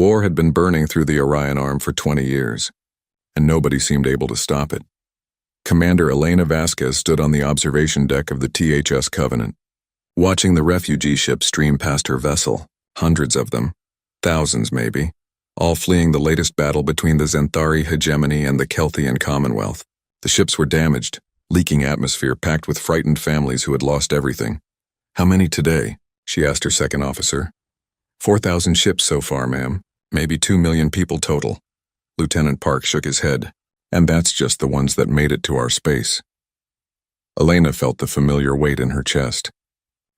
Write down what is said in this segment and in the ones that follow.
war had been burning through the Orion arm for 20 years, and nobody seemed able to stop it. Commander Elena Vasquez stood on the observation deck of the THS Covenant, watching the refugee ships stream past her vessel, hundreds of them, thousands maybe, all fleeing the latest battle between the Xanthari hegemony and the Kelthian Commonwealth. The ships were damaged, leaking atmosphere packed with frightened families who had lost everything. "How many today?" she asked her second officer. 4,000 ships so far, ma'am. Maybe 2 million people total." Lieutenant Park shook his head. "And that's just the ones that made it to our space." Elena felt the familiar weight in her chest.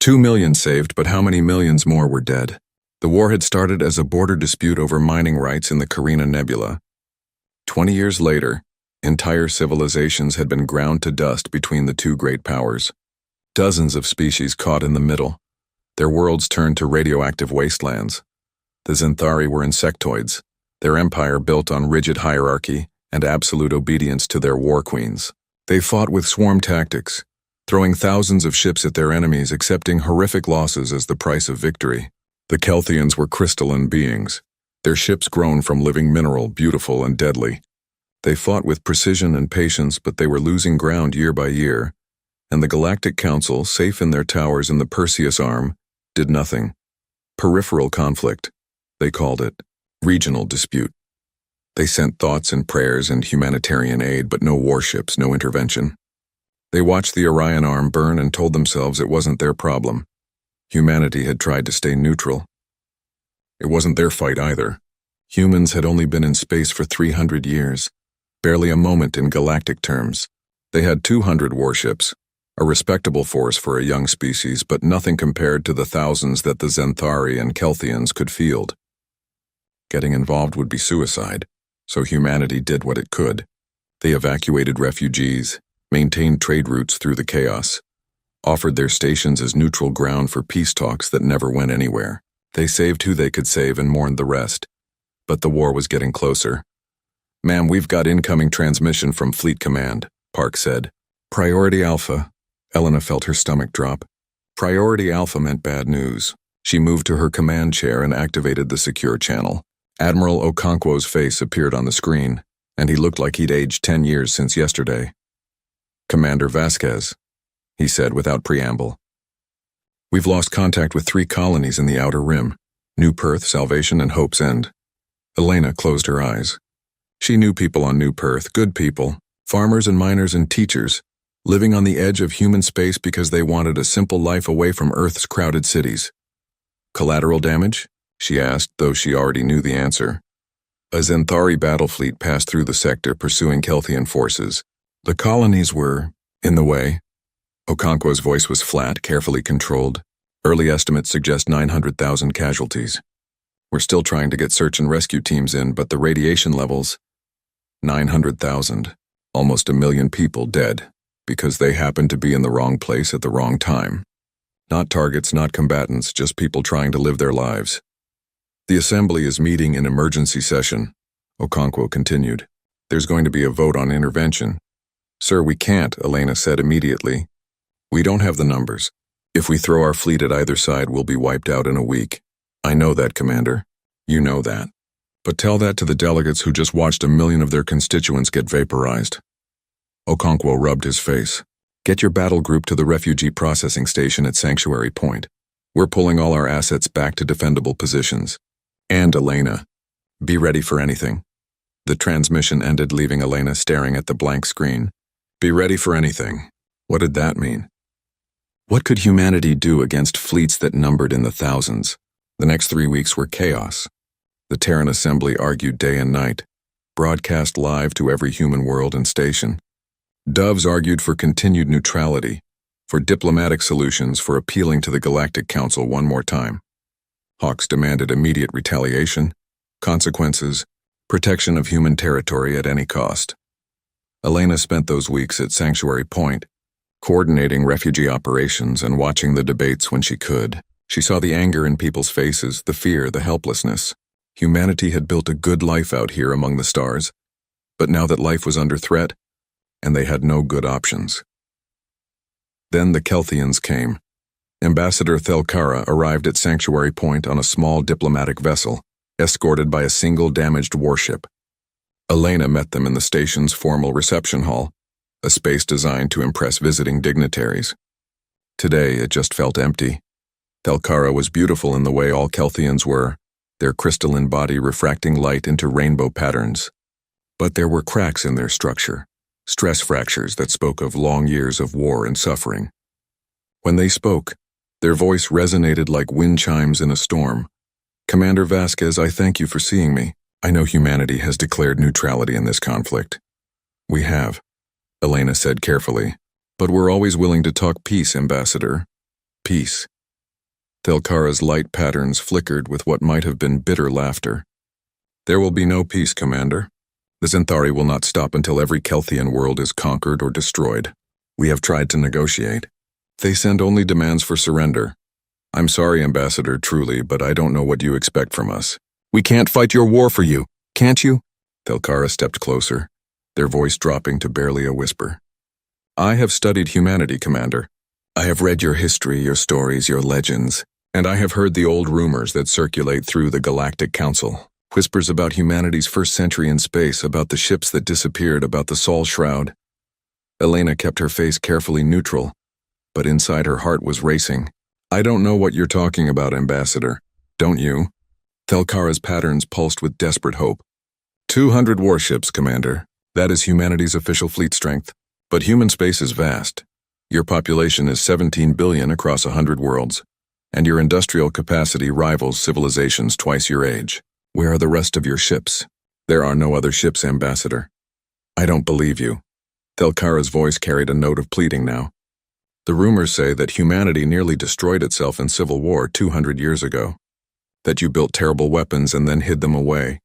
2 million saved, but how many millions more were dead? The war had started as a border dispute over mining rights in the Carina Nebula. 20 years later, entire civilizations had been ground to dust between the two great powers. Dozens of species caught in the middle. Their worlds turned to radioactive wastelands. The Xanthari were insectoids, their empire built on rigid hierarchy and absolute obedience to their war queens. They fought with swarm tactics, throwing thousands of ships at their enemies, accepting horrific losses as the price of victory. The Kelthians were crystalline beings, their ships grown from living mineral, beautiful and deadly. They fought with precision and patience, but they were losing ground year by year, and the Galactic Council, safe in their towers in the Perseus Arm, did nothing. Peripheral conflict, they called it. Regional dispute. They sent thoughts and prayers and humanitarian aid, but no warships, no intervention. They watched the Orion Arm burn and told themselves it wasn't their problem. Humanity had tried to stay neutral. It wasn't their fight either. Humans had only been in space for 300 years, barely a moment in galactic terms. They had 200 warships, a respectable force for a young species, but nothing compared to the thousands that the Xanthari and Kelthians could field. Getting involved would be suicide, so humanity did what it could. They evacuated refugees, maintained trade routes through the chaos, offered their stations as neutral ground for peace talks that never went anywhere. They saved who they could save and mourned the rest. But the war was getting closer. "Ma'am, we've got incoming transmission from Fleet Command," Park said. "Priority Alpha." Elena felt her stomach drop. Priority Alpha meant bad news. She moved to her command chair and activated the secure channel. Admiral Okonkwo's face appeared on the screen, and he looked like he'd aged 10 years since yesterday. "Commander Vasquez," he said without preamble. "We've lost contact with 3 colonies in the Outer Rim, New Perth, Salvation, and Hope's End." Elena closed her eyes. She knew people on New Perth, good people, farmers and miners and teachers, living on the edge of human space because they wanted a simple life away from Earth's crowded cities. "Collateral damage?" she asked, though she already knew the answer. A Xanthari battle fleet passed through the sector pursuing Kelthian forces. The colonies were in the way. Okonkwo's voice was flat, carefully controlled. Early estimates suggest 900,000 casualties. "We're still trying to get search and rescue teams in, but the radiation levels..." 900,000, almost 1 million people dead, because they happened to be in the wrong place at the wrong time. Not targets, not combatants, just people trying to live their lives. "The Assembly is meeting in emergency session," Okonkwo continued. "There's going to be a vote on intervention." "Sir, we can't," Elena said immediately. "We don't have the numbers. If we throw our fleet at either side, we'll be wiped out in a week." "I know that, Commander. You know that. But tell that to the delegates who just watched 1 million of their constituents get vaporized." Okonkwo rubbed his face. "Get your battle group to the refugee processing station at Sanctuary Point. We're pulling all our assets back to defendable positions. And Elena, be ready for anything." The transmission ended, leaving Elena staring at the blank screen. Be ready for anything. What did that mean? What could humanity do against fleets that numbered in the thousands? The next 3 weeks were chaos. The Terran Assembly argued day and night, broadcast live to every human world and station. Doves argued for continued neutrality, for diplomatic solutions, for appealing to the Galactic Council one more time. Hawks demanded immediate retaliation, consequences, protection of human territory at any cost. Elena spent those weeks at Sanctuary Point, coordinating refugee operations and watching the debates when she could. She saw the anger in people's faces, the fear, the helplessness. Humanity had built a good life out here among the stars, but now that life was under threat, and they had no good options. Then the Kelthians came. Ambassador Thelkara arrived at Sanctuary Point on a small diplomatic vessel. escorted by a single damaged warship. Elena met them in the station's formal reception hall, a space designed to impress visiting dignitaries. Today, it just felt empty. Thalkara was beautiful in the way all Kelthians were, their crystalline body refracting light into rainbow patterns. But there were cracks in their structure, stress fractures that spoke of long years of war and suffering. When they spoke, their voice resonated like wind chimes in a storm. "Commander Vasquez, I thank you for seeing me. I know humanity has declared neutrality in this conflict." "We have," Elena said carefully, "but we're always willing to talk peace, Ambassador. Peace." Thalkara's light patterns flickered with what might have been bitter laughter. "There will be no peace, Commander. The Zenthari will not stop until every Kelthian world is conquered or destroyed. We have tried to negotiate. They send only demands for surrender. I'm sorry, Ambassador, truly, but I don't know what you expect from us." "We can't fight your war for you, can't you?" Thalkara stepped closer, their voice dropping to barely a whisper. "I have studied humanity, Commander. I have read your history, your stories, your legends, and I have heard the old rumors that circulate through the Galactic Council. Whispers about humanity's first century in space, about the ships that disappeared, about the Sol Shroud." Elena kept her face carefully neutral, but inside her heart was racing. "I don't know what you're talking about, Ambassador. Don't you?" Thalkara's patterns pulsed with desperate hope. 200 warships, Commander. That is humanity's official fleet strength. But human space is vast. Your population is 17 billion across 100 worlds, and your industrial capacity rivals civilizations twice your age. Where are the rest of your ships? There are no other ships, Ambassador. I don't believe you. Thalkara's voice carried a note of pleading now. The rumors say that humanity nearly destroyed itself in civil war 200 years ago. That you built terrible weapons and then hid them away,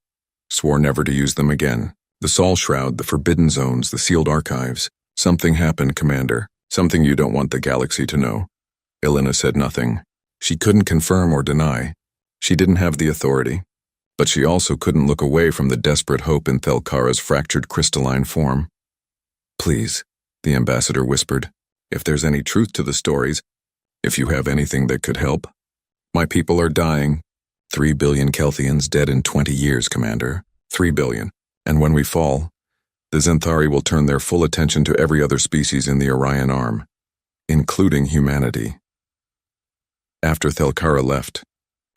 swore never to use them again. The Sol Shroud, the Forbidden Zones, the sealed archives. Something happened, Commander. Something you don't want the galaxy to know. Elena said nothing. She couldn't confirm or deny. She didn't have the authority. But she also couldn't look away from the desperate hope in Thalkara's fractured crystalline form. Please, the ambassador whispered, if there's any truth to the stories, if you have anything that could help. My people are dying. 3 billion Kelthians dead in 20 years, Commander. 3 billion. And when we fall, the Zenthari will turn their full attention to every other species in the Orion Arm, including humanity. After Thalkara left,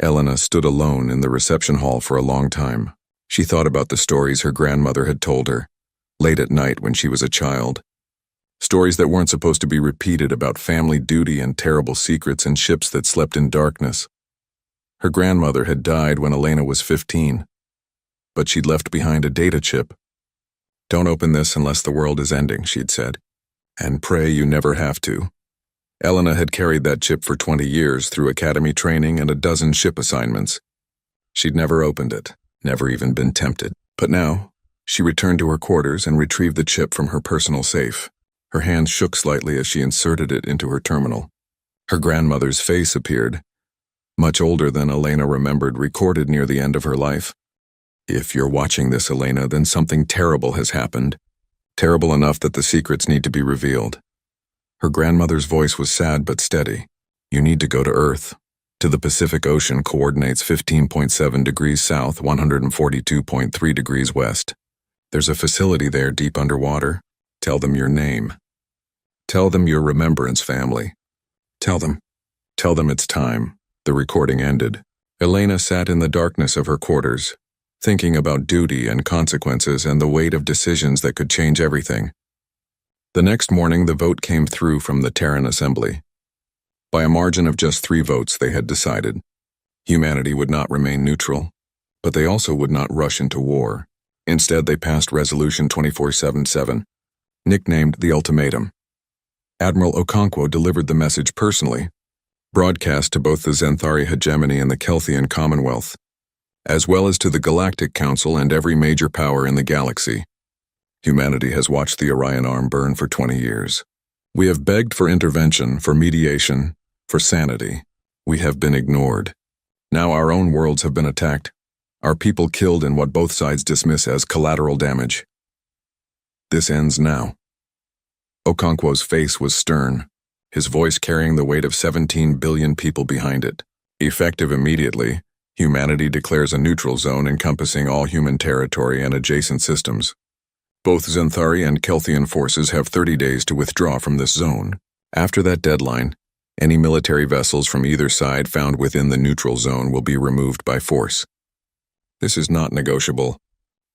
Elena stood alone in the reception hall for a long time. She thought about the stories her grandmother had told her, late at night when she was a child. Stories that weren't supposed to be repeated about family duty and terrible secrets and ships that slept in darkness. Her grandmother had died when Elena was 15, but she'd left behind a data chip. Don't open this unless the world is ending, she'd said, and pray you never have to. Elena had carried that chip for 20 years through academy training and a dozen ship assignments. She'd never opened it, never even been tempted. But now, she returned to her quarters and retrieved the chip from her personal safe. Her hands shook slightly as she inserted it into her terminal. Her grandmother's face appeared, much older than Elena remembered, recorded near the end of her life. If you're watching this, Elena, then something terrible has happened. Terrible enough that the secrets need to be revealed. Her grandmother's voice was sad but steady. You need to go to Earth. To the Pacific Ocean, coordinates 15.7 degrees south, 142.3 degrees west. There's a facility there deep underwater. Tell them your name. Tell them your remembrance family. Tell them it's time. The recording ended. Elena sat in the darkness of her quarters, thinking about duty and consequences and the weight of decisions that could change everything. The next morning, the vote came through from the Terran Assembly. By a margin of just 3 votes, they had decided. Humanity would not remain neutral, but they also would not rush into war. Instead, they passed Resolution 2477, nicknamed the Ultimatum. Admiral Okonkwo delivered the message personally, broadcast to both the Zenthari hegemony and the Kelthian Commonwealth, as well as to the Galactic Council and every major power in the galaxy. Humanity has watched the Orion Arm burn for 20 years. We have begged for intervention, for mediation, for sanity. We have been ignored. Now our own worlds have been attacked, our people killed in what both sides dismiss as collateral damage. This ends now. Okonkwo's face was stern, his voice carrying the weight of 17 billion people behind it. Effective immediately, Humanity declares a neutral zone encompassing all human territory and adjacent systems. Both Xanthari and Kelthian forces have 30 days to withdraw from this zone. After that deadline, any military vessels from either side found within the neutral zone will be removed by force. This is not negotiable.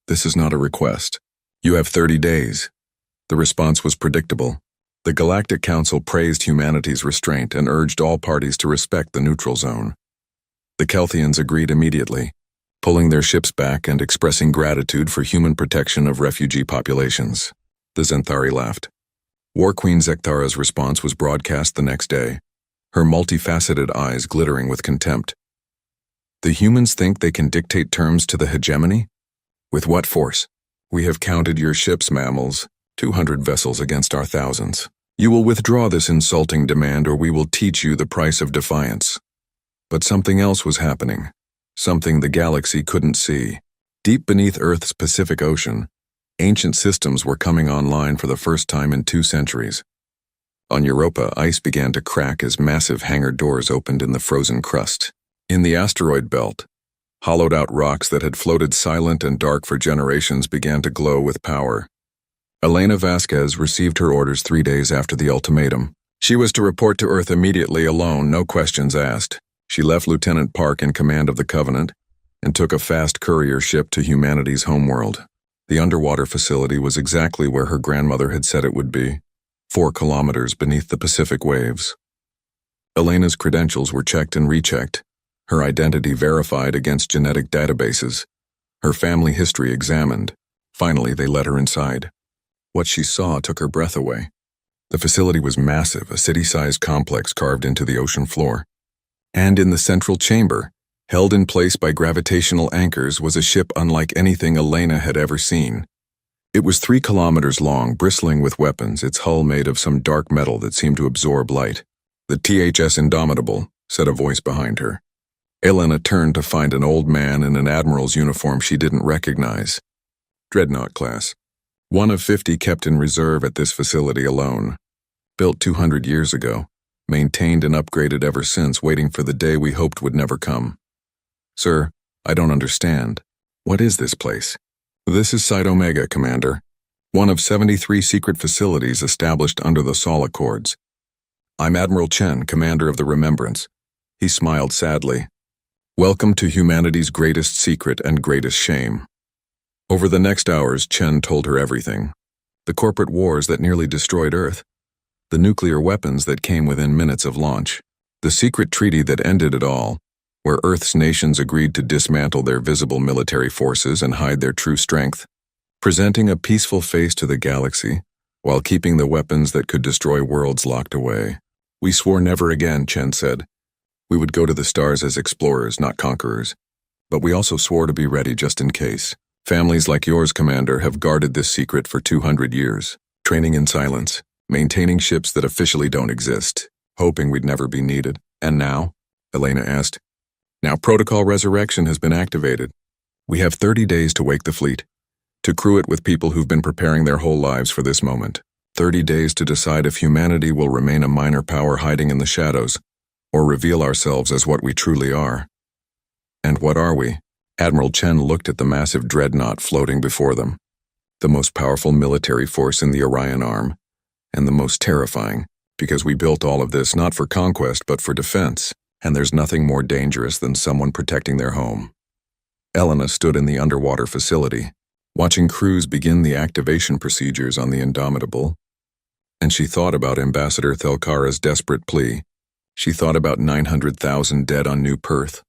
This is not a request. You have 30 days. The response was predictable. The Galactic Council praised humanity's restraint and urged all parties to respect the neutral zone. The Kelthians agreed immediately, pulling their ships back and expressing gratitude for human protection of refugee populations. The Xanthari laughed. War Queen Zektara's response was broadcast the next day, her multifaceted eyes glittering with contempt. The humans think they can dictate terms to the hegemony? With what force? We have counted your ships, mammals, 200 vessels against our thousands. You will withdraw this insulting demand or we will teach you the price of defiance. But something else was happening, something the galaxy couldn't see. Deep beneath Earth's Pacific Ocean, ancient systems were coming online for the first time in 2 centuries. On Europa, ice began to crack as massive hangar doors opened in the frozen crust. In the asteroid belt, hollowed-out rocks that had floated silent and dark for generations began to glow with power. Elena Vasquez received her orders 3 days after the ultimatum. She was to report to Earth immediately alone, no questions asked. She left Lieutenant Park in command of the Covenant and took a fast courier ship to humanity's homeworld. The underwater facility was exactly where her grandmother had said it would be, 4 kilometers beneath the Pacific waves. Elena's credentials were checked and rechecked, her identity verified against genetic databases, her family history examined. Finally, they let her inside. What she saw took her breath away. The facility was massive, a city-sized complex carved into the ocean floor. And in the central chamber, held in place by gravitational anchors, was a ship unlike anything Elena had ever seen. It was 3 kilometers long, bristling with weapons, its hull made of some dark metal that seemed to absorb light. "The THS Indomitable," said a voice behind her. Elena turned to find an old man in an admiral's uniform she didn't recognize. Dreadnought class. One of 50 kept in reserve at this facility alone. Built 200 years ago, maintained and upgraded ever since, waiting for the day we hoped would never come. "Sir, I don't understand. What is this place?" "This is Site Omega, Commander. One of 73 secret facilities established under the Sol Accords. I'm Admiral Chen, Commander of the Remembrance." He smiled sadly. "Welcome to humanity's greatest secret and greatest shame." Over the next hours, Chen told her everything. The corporate wars that nearly destroyed Earth. The nuclear weapons that came within minutes of launch. The secret treaty that ended it all, where Earth's nations agreed to dismantle their visible military forces and hide their true strength, presenting a peaceful face to the galaxy, while keeping the weapons that could destroy worlds locked away. "We swore never again," Chen said. "We would go to the stars as explorers, not conquerors. But we also swore to be ready just in case. Families like yours, Commander, have guarded this secret for 200 years, training in silence, maintaining ships that officially don't exist, hoping we'd never be needed. And now?" Elena asked. "Now Protocol Resurrection has been activated. We have 30 days to wake the fleet, to crew it with people who've been preparing their whole lives for this moment. 30 days to decide if humanity will remain a minor power hiding in the shadows, or reveal ourselves as what we truly are." "And what are we?" Admiral Chen looked at the massive dreadnought floating before them. "The most powerful military force in the Orion arm, and the most terrifying, because we built all of this not for conquest but for defense, and there's nothing more dangerous than someone protecting their home." Elena stood in the underwater facility, watching crews begin the activation procedures on the Indomitable, and she thought about Ambassador Thelkara's desperate plea. She thought about 900,000 dead on New Perth.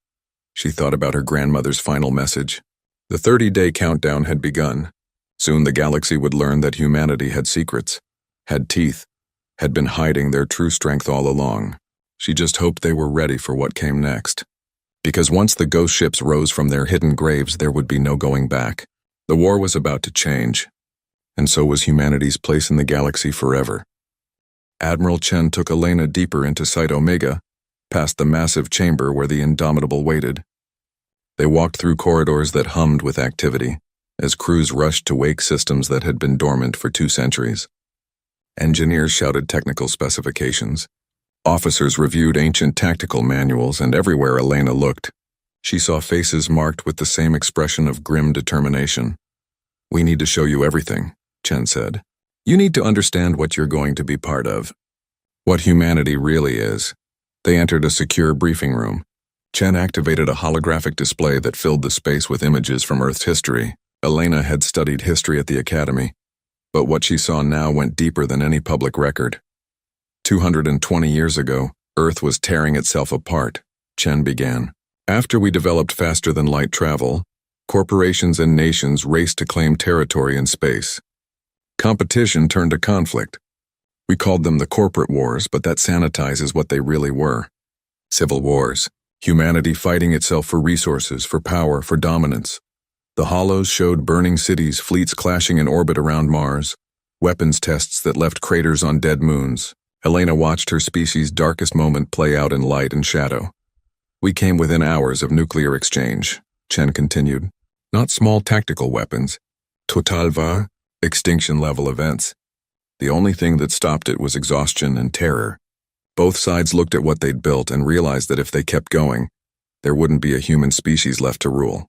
She thought about her grandmother's final message. The 30-day countdown had begun. Soon the galaxy would learn that humanity had secrets, had teeth, had been hiding their true strength all along. She just hoped they were ready for what came next. Because once the ghost ships rose from their hidden graves, there would be no going back. The war was about to change, and so was humanity's place in the galaxy forever. Admiral Chen took Elena deeper into Site Omega, past the massive chamber where the Indomitable waited. They walked through corridors that hummed with activity, as crews rushed to wake systems that had been dormant for 2 centuries. Engineers shouted technical specifications. Officers reviewed ancient tactical manuals, and everywhere Elena looked, She saw faces marked with the same expression of grim determination. "We need to show you everything," Chen said. "You need to understand what you're going to be part of. What humanity really is." They entered a secure briefing room. Chen activated a holographic display that filled the space with images from Earth's history. Elena had studied history at the academy, but what she saw now went deeper than any public record. 220 years ago, Earth was tearing itself apart, Chen began. After we developed faster-than-light travel, corporations and nations raced to claim territory in space. Competition turned to conflict. We called them the corporate wars, but that sanitizes what they really were. Civil wars. Humanity fighting itself for resources, for power, for dominance. The hollows showed burning cities, fleets clashing in orbit around Mars, weapons tests that left craters on dead moons. Elena watched her species' darkest moment play out in light and shadow. We came within hours of nuclear exchange, Chen continued. Not small tactical weapons. Totalvar, extinction-level events. The only thing that stopped it was exhaustion and terror. Both sides looked at what they'd built and realized that if they kept going, there wouldn't be a human species left to rule.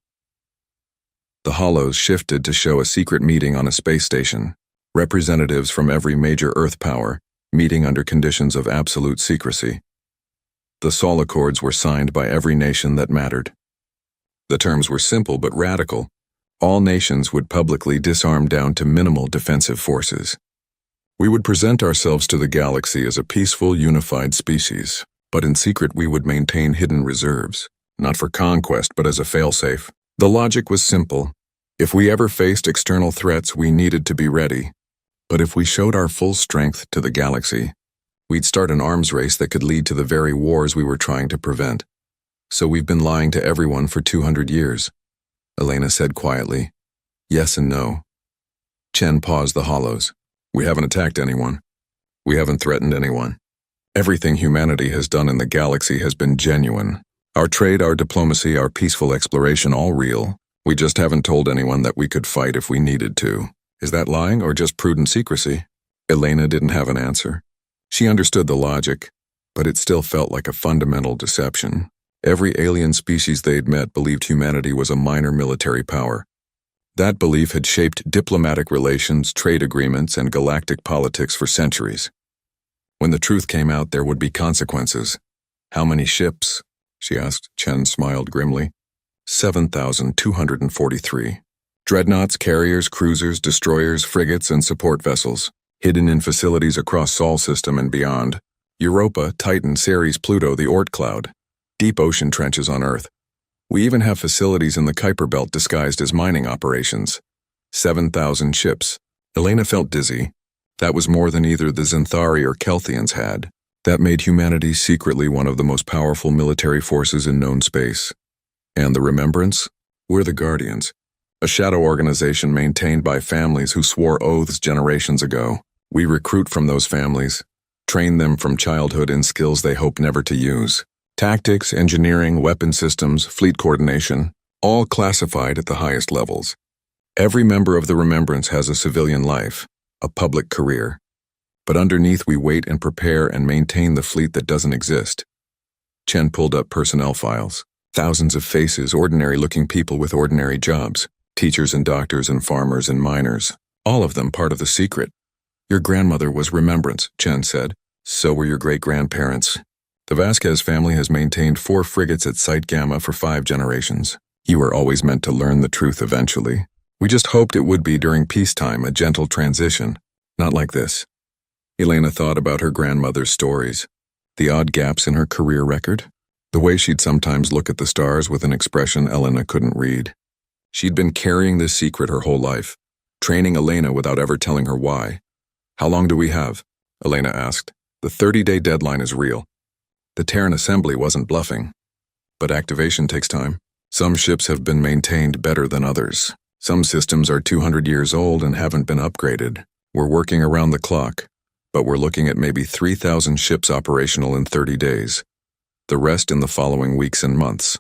The hollows shifted to show a secret meeting on a space station, representatives from every major Earth power, meeting under conditions of absolute secrecy. The Sol Accords were signed by every nation that mattered. The terms were simple but radical. All nations would publicly disarm down to minimal defensive forces. We would present ourselves to the galaxy as a peaceful, unified species, but in secret we would maintain hidden reserves, not for conquest but as a failsafe. The logic was simple. If we ever faced external threats, we needed to be ready. But if we showed our full strength to the galaxy, we'd start an arms race that could lead to the very wars we were trying to prevent. So we've been lying to everyone for 200 years, Elena said quietly. Yes and no. Chen paused the hollows. We haven't attacked anyone. We haven't threatened anyone. Everything humanity has done in the galaxy has been genuine. Our trade, our diplomacy, our peaceful exploration, all real. We just haven't told anyone that we could fight if we needed to. Is that lying or just prudent secrecy? Elena didn't have an answer. She understood the logic, but it still felt like a fundamental deception. Every alien species they'd met believed humanity was a minor military power. That belief had shaped diplomatic relations, trade agreements, and galactic politics for centuries. When the truth came out, there would be consequences. How many ships? She asked. Chen smiled grimly. 7,243. Dreadnoughts, carriers, cruisers, destroyers, frigates, and support vessels, hidden in facilities across Sol system and beyond. Europa, Titan, Ceres, Pluto, the Oort cloud. Deep ocean trenches on Earth. We even have facilities in the Kuiper Belt disguised as mining operations. 7,000 ships. Elena felt dizzy. That was more than either the Xanthari or Kelthians had. That made humanity secretly one of the most powerful military forces in known space. And the Remembrance? We're the Guardians. A shadow organization maintained by families who swore oaths generations ago. We recruit from those families, train them from childhood in skills they hope never to use. Tactics, engineering, weapon systems, fleet coordination, all classified at the highest levels. Every member of the Remembrance has a civilian life, a public career. But underneath we wait and prepare and maintain the fleet that doesn't exist. Chen pulled up personnel files. Thousands of faces, ordinary-looking people with ordinary jobs. Teachers and doctors and farmers and miners. All of them part of the secret. Your grandmother was Remembrance, Chen said. So were your great-grandparents. The Vasquez family has maintained 4 frigates at Site Gamma for 5 generations. You were always meant to learn the truth eventually. We just hoped it would be during peacetime, a gentle transition. Not like this. Elena thought about her grandmother's stories. The odd gaps in her career record. The way she'd sometimes look at the stars with an expression Elena couldn't read. She'd been carrying this secret her whole life, training Elena without ever telling her why. How long do we have? Elena asked. The 30-day deadline is real. The Terran assembly wasn't bluffing. But activation takes time. Some ships have been maintained better than others. Some systems are 200 years old and haven't been upgraded. We're working around the clock, but we're looking at maybe 3,000 ships operational in 30 days. The rest in the following weeks and months.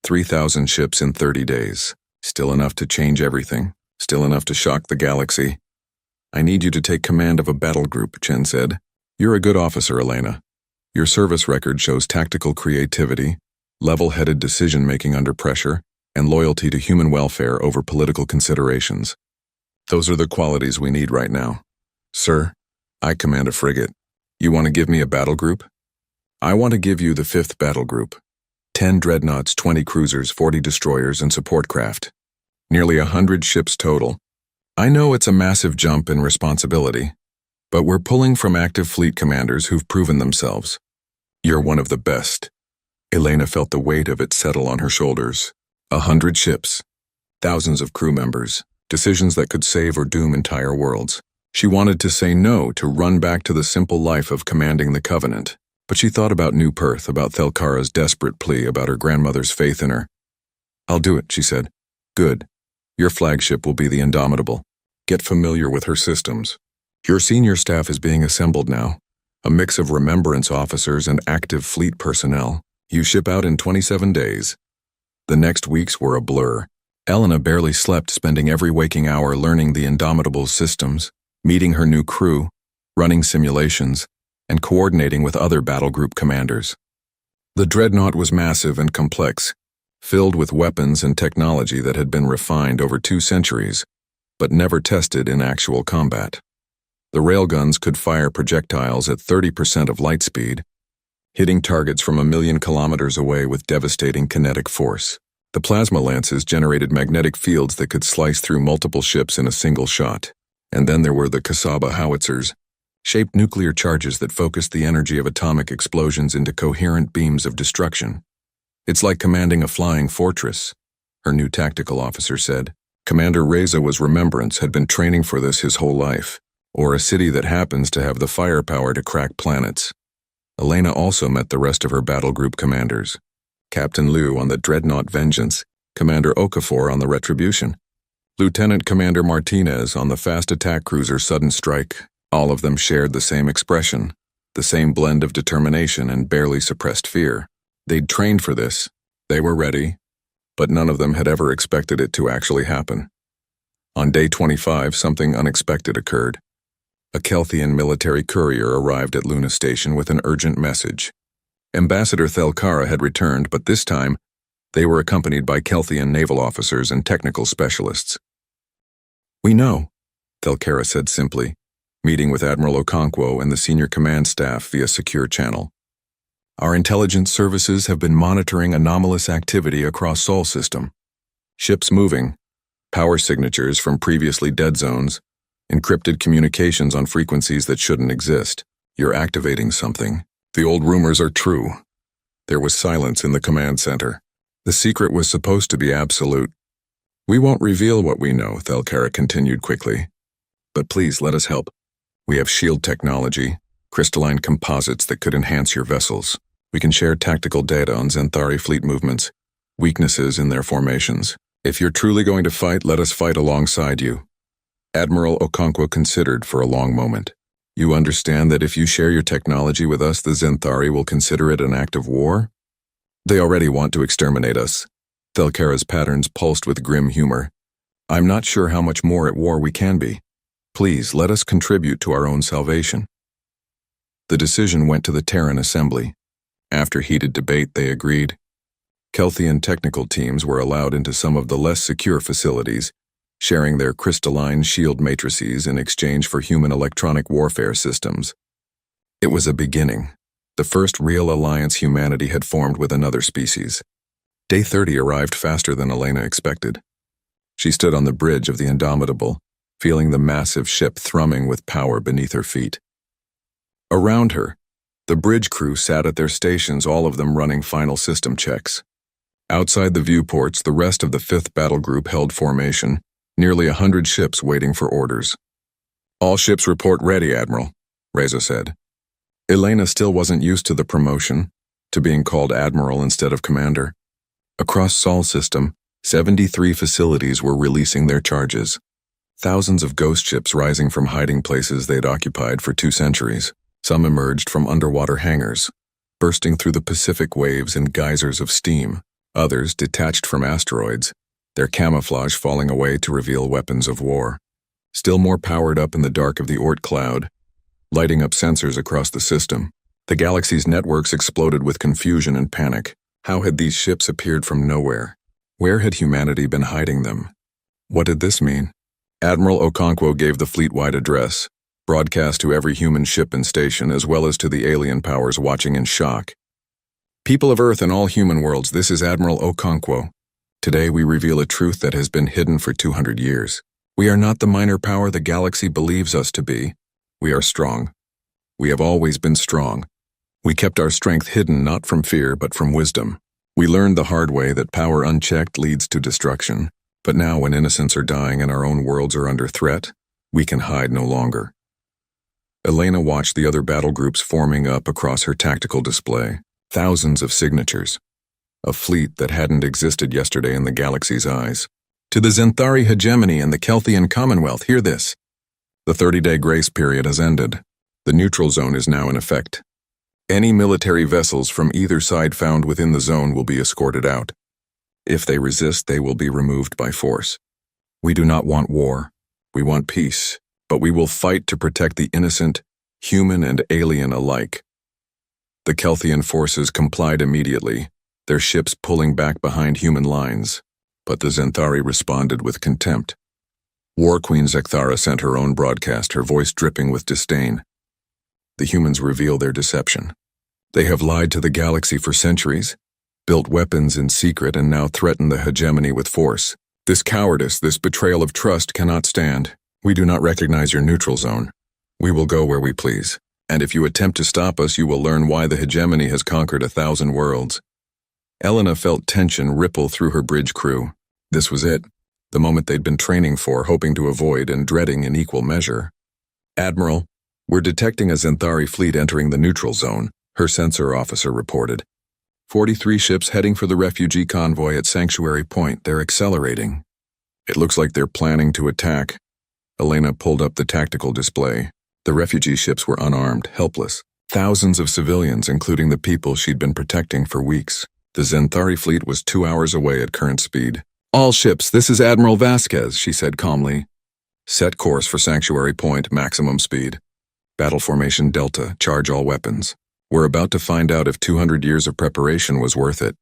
3,000 ships in 30 days. Still enough to change everything. Still enough to shock the galaxy. I need you to take command of a battle group, Chen said. You're a good officer, Elena. Your service record shows tactical creativity, level-headed decision-making under pressure, and loyalty to human welfare over political considerations. Those are the qualities we need right now. Sir, I command a frigate. You want to give me a battle group? I want to give you the 5th battle group. 10 dreadnoughts, 20 cruisers, 40 destroyers, and support craft. Nearly 100 ships total. I know it's a massive jump in responsibility, but we're pulling from active fleet commanders who've proven themselves. You're one of the best. Elena felt the weight of it settle on her shoulders. 100 ships, thousands of crew members, decisions that could save or doom entire worlds. She wanted to say no, to run back to the simple life of commanding the Covenant, but she thought about New Perth, about Thelkara's desperate plea, about her grandmother's faith in her. I'll do it, she said. Good. Your flagship will be the Indomitable. Get familiar with her systems. Your senior staff is being assembled now, a mix of remembrance officers and active fleet personnel. You ship out in 27 days. The next weeks were a blur. Elena barely slept, spending every waking hour learning the Indomitable's systems, meeting her new crew, running simulations, and coordinating with other battle group commanders. The dreadnought was massive and complex, filled with weapons and technology that had been refined over 2 centuries, but never tested in actual combat. The railguns could fire projectiles at 30% of light speed, hitting targets from 1,000,000 kilometers away with devastating kinetic force. The plasma lances generated magnetic fields that could slice through multiple ships in a single shot. And then there were the Kasaba howitzers, shaped nuclear charges that focused the energy of atomic explosions into coherent beams of destruction. It's like commanding a flying fortress, her new tactical officer said. Commander Reza was remembrance, had been training for this his whole life, or a city that happens to have the firepower to crack planets. Elena also met the rest of her battle group commanders. Captain Liu on the Dreadnought Vengeance, Commander Okafor on the Retribution, Lieutenant Commander Martinez on the fast attack cruiser Sudden Strike. All of them shared the same expression, the same blend of determination and barely suppressed fear. They'd trained for this. They were ready, but none of them had ever expected it to actually happen. On day 25, something unexpected occurred. A Kelthian military courier arrived at Luna Station with an urgent message. Ambassador Thelkara had returned, but this time, they were accompanied by Kelthian naval officers and technical specialists. We know, Thelkara said simply, meeting with Admiral Okonkwo and the senior command staff via secure channel. Our intelligence services have been monitoring anomalous activity across Sol system. Ships moving, power signatures from previously dead zones, encrypted communications on frequencies that shouldn't exist. You're activating something. The old rumors are true. There was silence in the command center. The secret was supposed to be absolute. We won't reveal what we know, Thelkara continued quickly. But please let us help. We have shield technology, crystalline composites that could enhance your vessels. We can share tactical data on Zenthari fleet movements, weaknesses in their formations. If you're truly going to fight, let us fight alongside you. Admiral Okonkwo considered for a long moment. You understand that if you share your technology with us, the Zenthari will consider it an act of war? They already want to exterminate us. Thelkara's patterns pulsed with grim humor. I'm not sure how much more at war we can be. Please, let us contribute to our own salvation. The decision went to the Terran Assembly. After heated debate, they agreed. Kelthian technical teams were allowed into some of the less secure facilities, sharing their crystalline shield matrices in exchange for human electronic warfare systems. It was a beginning, the first real alliance humanity had formed with another species. Day 30 arrived faster than Elena expected. She stood on the bridge of the Indomitable, feeling the massive ship thrumming with power beneath her feet. Around her, the bridge crew sat at their stations, all of them running final system checks. Outside the viewports, the rest of the 5th Battle Group held formation, nearly 100 ships waiting for orders. All ships report ready, Admiral, Reza said. Elena still wasn't used to the promotion, to being called Admiral instead of Commander. Across Sol system, 73 facilities were releasing their charges. Thousands of ghost ships rising from hiding places they'd occupied for 2 centuries. Some emerged from underwater hangars, bursting through the Pacific waves in geysers of steam. Others detached from asteroids, their camouflage falling away to reveal weapons of war. Still more powered up in the dark of the Oort cloud, lighting up sensors across the system. The galaxy's networks exploded with confusion and panic. How had these ships appeared from nowhere? Where had humanity been hiding them? What did this mean? Admiral Okonkwo gave the fleet-wide address, broadcast to every human ship and station as well as to the alien powers watching in shock. People of Earth and all human worlds, this is Admiral Okonkwo. Today we reveal a truth that has been hidden for 200 years. We are not the minor power the galaxy believes us to be. We are strong. We have always been strong. We kept our strength hidden not from fear but from wisdom. We learned the hard way that power unchecked leads to destruction. But now when innocents are dying and our own worlds are under threat, we can hide no longer. Elena watched the other battle groups forming up across her tactical display. Thousands of signatures. A fleet that hadn't existed yesterday in the galaxy's eyes. To the Zenthari hegemony and the Kelthian Commonwealth, hear this. The 30-day grace period has ended. The neutral zone is now in effect. Any military vessels from either side found within the zone will be escorted out. If they resist, they will be removed by force. We do not want war. We want peace, but we will fight to protect the innocent, human and alien alike. The Kelthian forces complied immediately, their ships pulling back behind human lines, but the Zenthari responded with contempt. War Queen Zekthara sent her own broadcast, her voice dripping with disdain. The humans reveal their deception. They have lied to the galaxy for centuries, built weapons in secret and now threaten the hegemony with force. This cowardice, this betrayal of trust cannot stand. We do not recognize your neutral zone. We will go where we please, and if you attempt to stop us, you will learn why the hegemony has conquered 1,000 worlds. Elena felt tension ripple through her bridge crew. This was it, the moment they'd been training for, hoping to avoid and dreading in equal measure. Admiral, we're detecting a Zenthari fleet entering the neutral zone, her sensor officer reported. 43 ships heading for the refugee convoy at Sanctuary Point. They're accelerating. It looks like they're planning to attack. Elena pulled up the tactical display. The refugee ships were unarmed, helpless. Thousands of civilians, including the people she'd been protecting for weeks. The Zenthari fleet was 2 hours away at current speed. All ships, this is Admiral Vasquez, she said calmly. Set course for Sanctuary Point, maximum speed. Battle formation Delta, charge all weapons. We're about to find out if 200 years of preparation was worth it.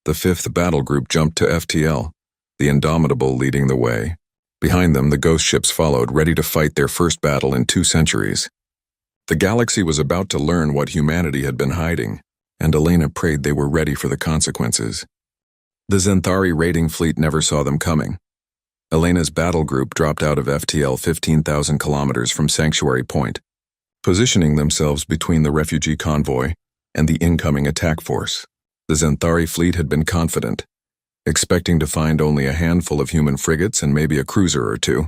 The 5th battle group jumped to FTL, the Indomitable leading the way. Behind them, the ghost ships followed, ready to fight their first battle in 2 centuries. The galaxy was about to learn what humanity had been hiding, and Elena prayed they were ready for the consequences. The Zenthari raiding fleet never saw them coming. Elena's battle group dropped out of FTL 15,000 kilometers from Sanctuary Point, positioning themselves between the refugee convoy and the incoming attack force. The Zenthari fleet had been confident, expecting to find only a handful of human frigates and maybe a cruiser or 2.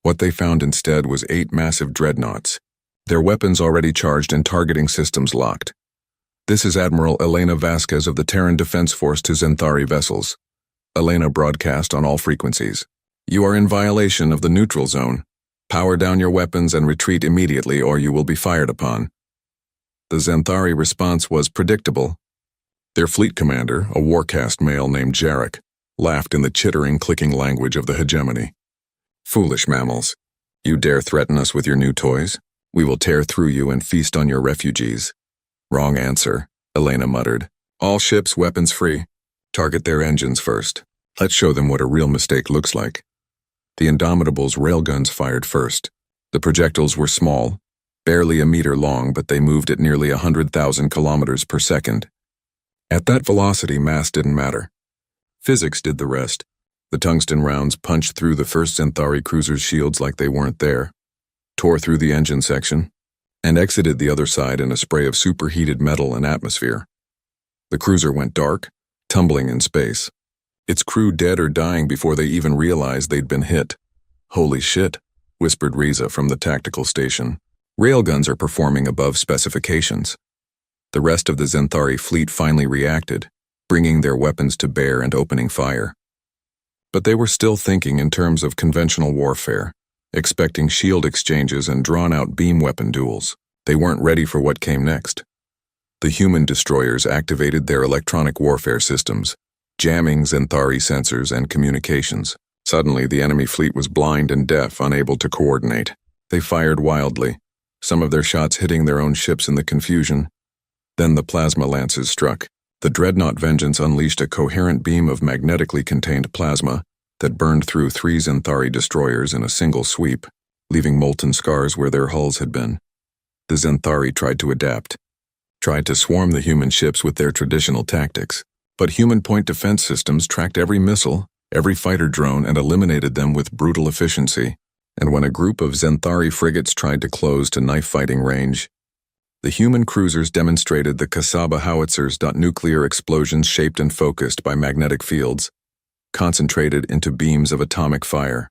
What they found instead was 8 massive dreadnoughts, their weapons already charged and targeting systems locked. This is Admiral Elena Vasquez of the Terran Defense Force to Zenthari vessels. Elena broadcast on all frequencies. You are in violation of the neutral zone. Power down your weapons and retreat immediately or you will be fired upon. The Zenthari response was predictable. Their fleet commander, a warcast male named Jarek, laughed in the chittering, clicking language of the hegemony. Foolish mammals. You dare threaten us with your new toys? We will tear through you and feast on your refugees. Wrong answer, Elena muttered. All ships weapons free. Target their engines first. Let's show them what a real mistake looks like. The Indomitable's railguns fired first. The projectiles were small, barely a meter long, but they moved at nearly 100,000 kilometers per second. At that velocity, mass didn't matter. Physics did the rest. The tungsten rounds punched through the first Zenthari cruiser's shields like they weren't there, tore through the engine section, and exited the other side in a spray of superheated metal and atmosphere. The cruiser went dark, tumbling in space. Its crew dead or dying before they even realized they'd been hit. Holy shit, whispered Riza from the tactical station. Railguns are performing above specifications. The rest of the Zenthari fleet finally reacted, bringing their weapons to bear and opening fire. But they were still thinking in terms of conventional warfare, expecting shield exchanges and drawn-out beam weapon duels. They weren't ready for what came next. The human destroyers activated their electronic warfare systems, jamming Zenthari sensors and communications. Suddenly, the enemy fleet was blind and deaf, unable to coordinate. They fired wildly, some of their shots hitting their own ships in the confusion. Then the plasma lances struck, The dreadnought Vengeance unleashed a coherent beam of magnetically contained plasma that burned through 3 Xanthari destroyers in a single sweep, leaving molten scars where their hulls had been. The Xanthari tried to adapt, tried to swarm the human ships with their traditional tactics, but human point defense systems tracked every missile, every fighter drone, and eliminated them with brutal efficiency. And when a group of Xanthari frigates tried to close to knife-fighting range, the human cruisers demonstrated the Kasaba howitzers. Nuclear explosions shaped and focused by magnetic fields, concentrated into beams of atomic fire.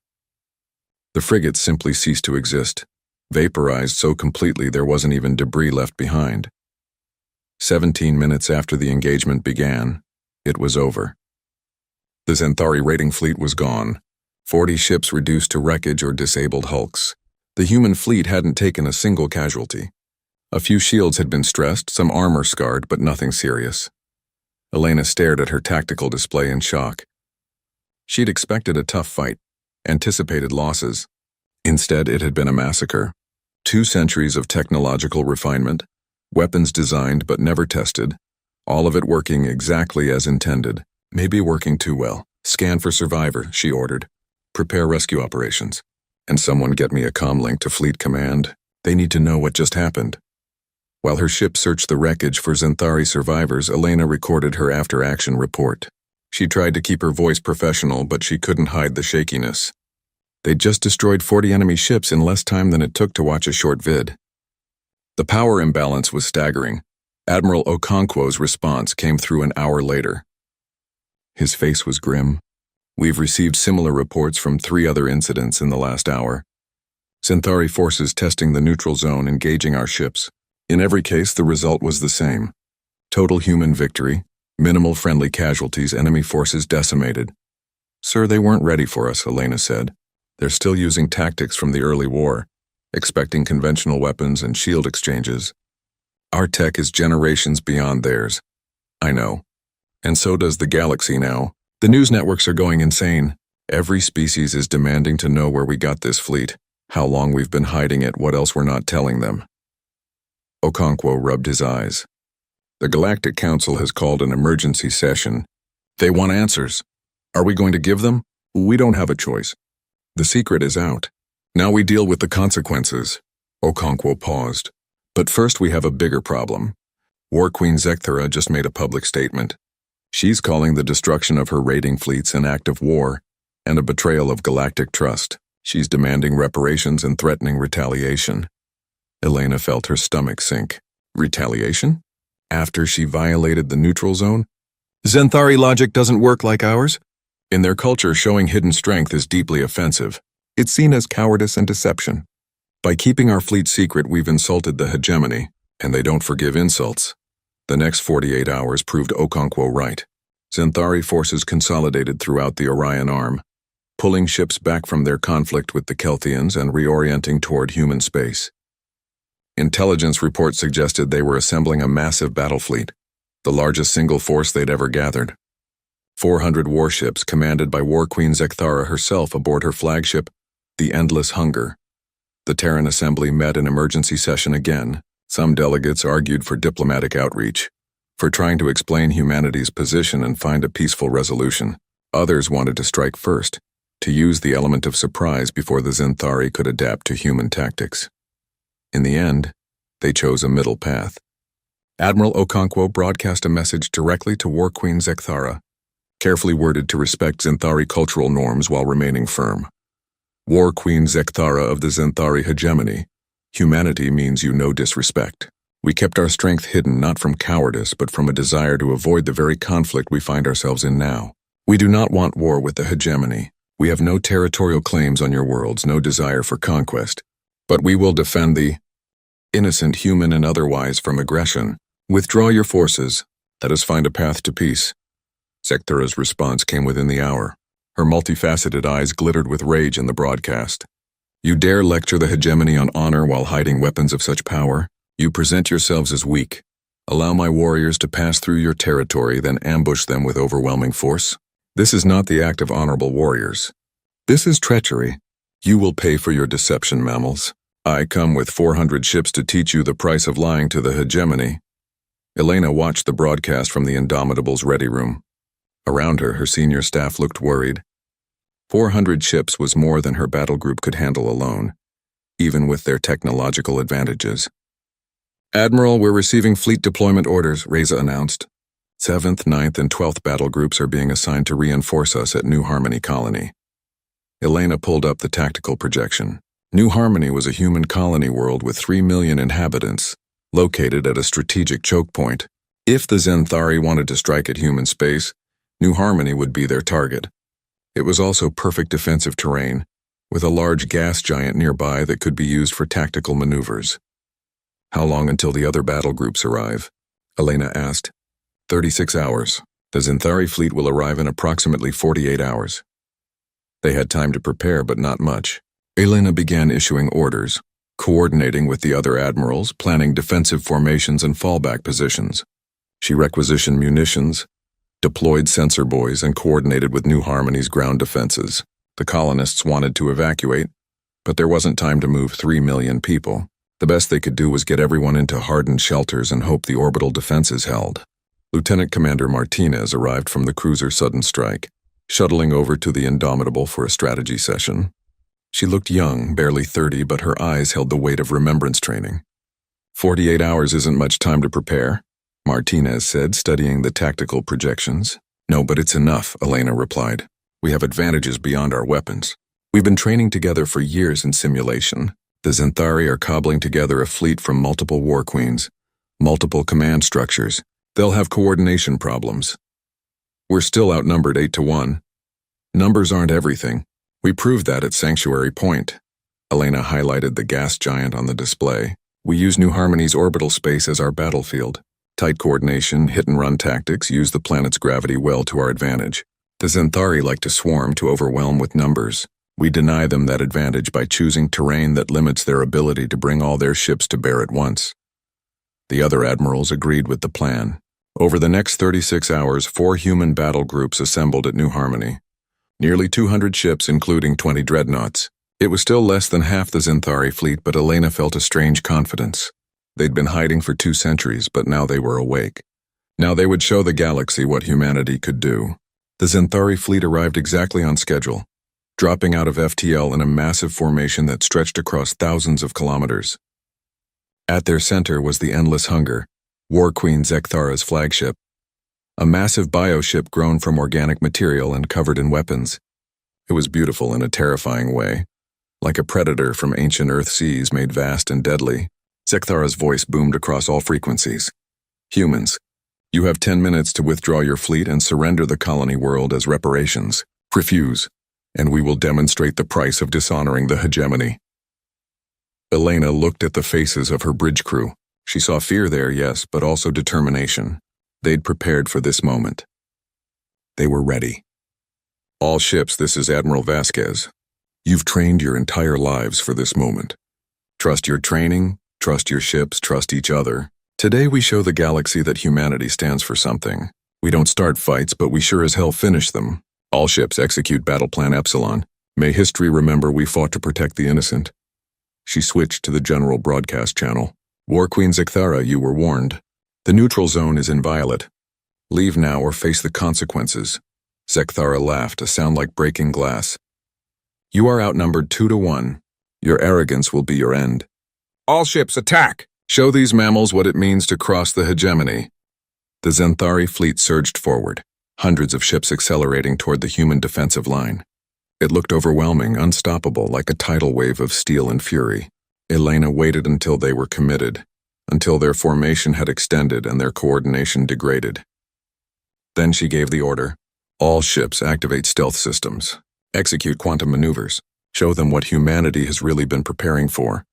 The frigates simply ceased to exist, vaporized so completely there wasn't even debris left behind. 17 minutes after the engagement began, it was over. The Xanthari raiding fleet was gone, 40 ships reduced to wreckage or disabled hulks. The human fleet hadn't taken a single casualty. A few shields had been stressed, some armor scarred, but nothing serious. Elena stared at her tactical display in shock. She'd expected a tough fight, anticipated losses. Instead, it had been a massacre. 2 centuries of technological refinement, weapons designed but never tested, all of it working exactly as intended, maybe working too well. "Scan for survivor," she ordered. "Prepare rescue operations. And someone get me a comm link to Fleet Command. They need to know what just happened." While her ship searched the wreckage for Xanthari survivors, Elena recorded her after-action report. She tried to keep her voice professional, but she couldn't hide the shakiness. They'd just destroyed 40 enemy ships in less time than it took to watch a short vid. The power imbalance was staggering. Admiral Okonkwo's response came through an hour later. His face was grim. "We've received similar reports from 3 other incidents in the last hour. Xanthari forces testing the neutral zone, engaging our ships. In every case, the result was the same. Total human victory, minimal friendly casualties, enemy forces decimated." "Sir, they weren't ready for us," Elena said. "They're still using tactics from the early war, expecting conventional weapons and shield exchanges. Our tech is generations beyond theirs." "I know. And so does the galaxy now. The news networks are going insane. Every species is demanding to know where we got this fleet, how long we've been hiding it, what else we're not telling them." Okonkwo rubbed his eyes. "The Galactic Council has called an emergency session. They want answers. Are we going to give them? We don't have a choice. The secret is out. Now we deal with the consequences." Okonkwo paused. "But first we have a bigger problem. War Queen Zekthara just made a public statement. She's calling the destruction of her raiding fleets an act of war and a betrayal of galactic trust. She's demanding reparations and threatening retaliation." Elena felt her stomach sink. Retaliation? After she violated the neutral zone? "Xanthari logic doesn't work like ours. In their culture, showing hidden strength is deeply offensive. It's seen as cowardice and deception. By keeping our fleet secret, we've insulted the hegemony, and they don't forgive insults." The next 48 hours proved Okonkwo right. Xanthari forces consolidated throughout the Orion arm, pulling ships back from their conflict with the Kelthians and reorienting toward human space. Intelligence reports suggested they were assembling a massive battle fleet, the largest single force they'd ever gathered. 400 warships commanded by War Queen Zekthara herself aboard her flagship, the Endless Hunger. The Terran Assembly met in emergency session again. Some delegates argued for diplomatic outreach, for trying to explain humanity's position and find a peaceful resolution. Others wanted to strike first, to use the element of surprise before the Xanthari could adapt to human tactics. In the end, they chose a middle path. Admiral Okonkwo broadcast a message directly to War Queen Zekthara, carefully worded to respect Xanthari cultural norms while remaining firm. "War Queen Zekthara of the Xanthari hegemony, humanity means you no disrespect. We kept our strength hidden not from cowardice but from a desire to avoid the very conflict we find ourselves in now. We do not want war with the hegemony. We have no territorial claims on your worlds, no desire for conquest. But we will defend the innocent, human and otherwise, from aggression. Withdraw your forces. Let us find a path to peace." Zekthara's response came within the hour. Her multifaceted eyes glittered with rage in the broadcast. "You dare lecture the hegemony on honor while hiding weapons of such power? You present yourselves as weak. Allow my warriors to pass through your territory, then ambush them with overwhelming force? This is not the act of honorable warriors. This is treachery. You will pay for your deception, mammals. I come with 400 ships to teach you the price of lying to the hegemony." Elena watched the broadcast from the Indomitable's ready room. Around her senior staff looked worried. 400 ships was more than her battle group could handle alone, even with their technological advantages. "Admiral, we're receiving fleet deployment orders," Reza announced. 7th, 9th, and 12th battle groups are being assigned to reinforce us at New Harmony Colony. Elena pulled up the tactical projection. New Harmony was a human colony world with 3 million inhabitants, located at a strategic choke point. If the Zenthari wanted to strike at human space, New Harmony would be their target. It was also perfect defensive terrain, with a large gas giant nearby that could be used for tactical maneuvers. "How long until the other battle groups arrive?" Elena asked. 36 hours. The Zenthari fleet will arrive in approximately 48 hours. They had time to prepare, but not much. Elena began issuing orders, coordinating with the other admirals, planning defensive formations and fallback positions. She requisitioned munitions, deployed sensor buoys, and coordinated with New Harmony's ground defenses. The colonists wanted to evacuate, but there wasn't time to move 3 million people. The best they could do was get everyone into hardened shelters and hope the orbital defenses held. Lieutenant Commander Martinez arrived from the cruiser Sudden Strike, shuttling over to the Indomitable for a strategy session. She looked young, barely 30, but her eyes held the weight of remembrance training. 48 hours isn't much time to prepare," Martinez said, studying the tactical projections. "No, but it's enough," Elena replied. "We have advantages beyond our weapons. We've been training together for years in simulation. The Zenthari are cobbling together a fleet from multiple war queens, multiple command structures. They'll have coordination problems. We're still outnumbered 8-1. Numbers aren't everything. We proved that at Sanctuary Point." Elena highlighted the gas giant on the display. "We use New Harmony's orbital space as our battlefield. Tight coordination, hit-and-run tactics use the planet's gravity well to our advantage. The Zenthari like to swarm to overwhelm with numbers. We deny them that advantage by choosing terrain that limits their ability to bring all their ships to bear at once." The other admirals agreed with the plan. Over the next 36 hours, 4 human battle groups assembled at New Harmony. Nearly 200 ships, including 20 dreadnoughts. It was still less than half the Zenthari fleet, but Elena felt a strange confidence. They'd been hiding for 2 centuries, but now they were awake. Now they would show the galaxy what humanity could do. The Zenthari fleet arrived exactly on schedule, dropping out of FTL in a massive formation that stretched across thousands of kilometers. At their center was the Endless Hunger, War Queen Zekthara's flagship, a massive bioship grown from organic material and covered in weapons. It was beautiful in a terrifying way, like a predator from ancient Earth seas made vast and deadly. Zekthara's voice boomed across all frequencies. "Humans, you have 10 minutes to withdraw your fleet and surrender the colony world as reparations. Refuse, and we will demonstrate the price of dishonoring the hegemony." Elena looked at the faces of her bridge crew. She saw fear there, yes, but also determination. They'd prepared for this moment. They were ready. "All ships, this is Admiral Vasquez. You've trained your entire lives for this moment. Trust your training, trust your ships, trust each other. Today we show the galaxy that humanity stands for something. We don't start fights, but we sure as hell finish them. All ships execute Battle Plan Epsilon. May history remember we fought to protect the innocent." She switched to the general broadcast channel. "War Queen Zekthara, you were warned. The neutral zone is inviolate. Leave now or face the consequences." Zekthara laughed, a sound like breaking glass. "You are outnumbered 2-1. Your arrogance will be your end. All ships attack! Show these mammals what it means to cross the hegemony." The Zenthari fleet surged forward, hundreds of ships accelerating toward the human defensive line. It looked overwhelming, unstoppable, like a tidal wave of steel and fury. Elena waited until they were committed, until their formation had extended and their coordination degraded. Then she gave the order. "All ships activate stealth systems. Execute quantum maneuvers. Show them what humanity has really been preparing for."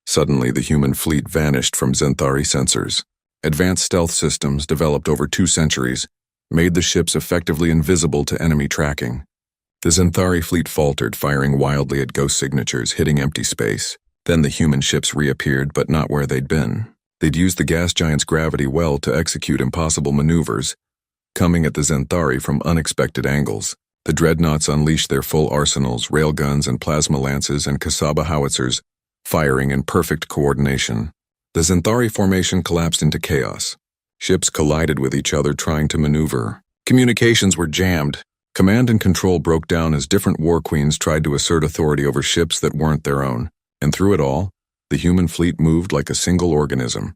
Suddenly, the human fleet vanished from Zenthari sensors. Advanced stealth systems, developed over 2 centuries, made the ships effectively invisible to enemy tracking. The Zenthari fleet faltered, firing wildly at ghost signatures, hitting empty space. Then the human ships reappeared, but not where they'd been. They'd used the gas giant's gravity well to execute impossible maneuvers, coming at the Zenthari from unexpected angles. The dreadnoughts unleashed their full arsenals, railguns and plasma lances and Kasaba howitzers, firing in perfect coordination. The Zenthari formation collapsed into chaos. Ships collided with each other trying to maneuver. Communications were jammed. Command and control broke down as different war queens tried to assert authority over ships that weren't their own. And through it all, the human fleet moved like a single organism.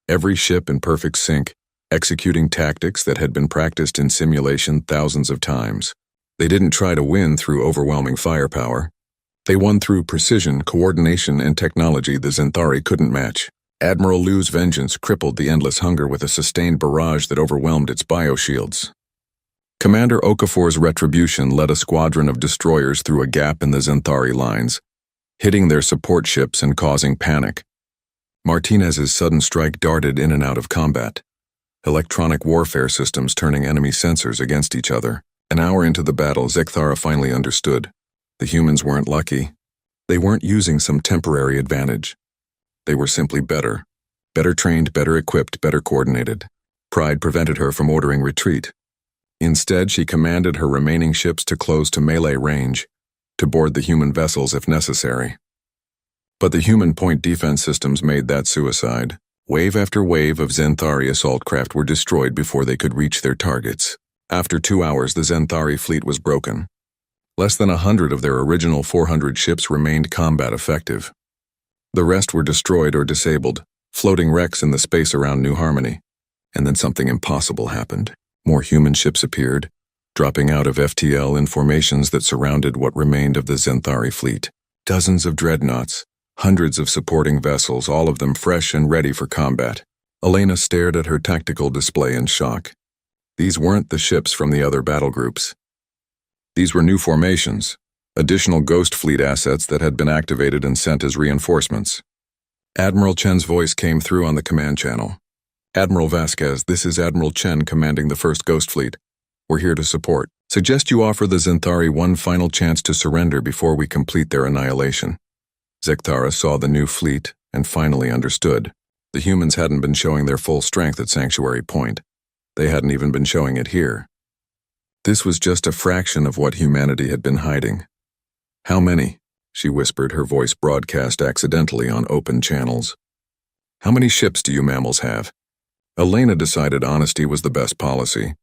Every ship in perfect sync, executing tactics that had been practiced in simulation thousands of times. They didn't try to win through overwhelming firepower. They won through precision, coordination, and technology the Xanthari couldn't match. Admiral Liu's vengeance crippled the endless hunger with a sustained barrage that overwhelmed its bioshields. Commander Okafor's retribution led a squadron of destroyers through a gap in the Xanthari lines, hitting their support ships and causing panic. Martinez's sudden strike darted in and out of combat, electronic warfare systems turning enemy sensors against each other. An hour into the battle, Xanthara finally understood. The humans weren't lucky. They weren't using some temporary advantage. They were simply better. Better trained, better equipped, better coordinated. Pride prevented her from ordering retreat. Instead, she commanded her remaining ships to close to melee range, to board the human vessels if necessary. But the human point defense systems made that suicide. Wave after wave of Xanthari assault craft were destroyed before they could reach their targets. After 2 hours, the Xanthari fleet was broken. Less than 100 of their original 400 ships remained combat effective. The rest were destroyed or disabled, floating wrecks in the space around New Harmony. And then something impossible happened. More human ships appeared, dropping out of FTL in formations that surrounded what remained of the Xanthari fleet. Dozens of dreadnoughts, hundreds of supporting vessels, all of them fresh and ready for combat. Elena stared at her tactical display in shock. These weren't the ships from the other battle groups. These were new formations, additional Ghost Fleet assets that had been activated and sent as reinforcements. Admiral Chen's voice came through on the command channel. Admiral Vasquez, this is Admiral Chen commanding the 1st Ghost Fleet. We're here to support. Suggest you offer the Xanthari one final chance to surrender before we complete their annihilation. Xanthara saw the new fleet and finally understood. The humans hadn't been showing their full strength at Sanctuary Point. They hadn't even been showing it here. This was just a fraction of what humanity had been hiding. How many? She whispered, her voice broadcast accidentally on open channels. How many ships do you mammals have? Elena decided honesty was the best policy.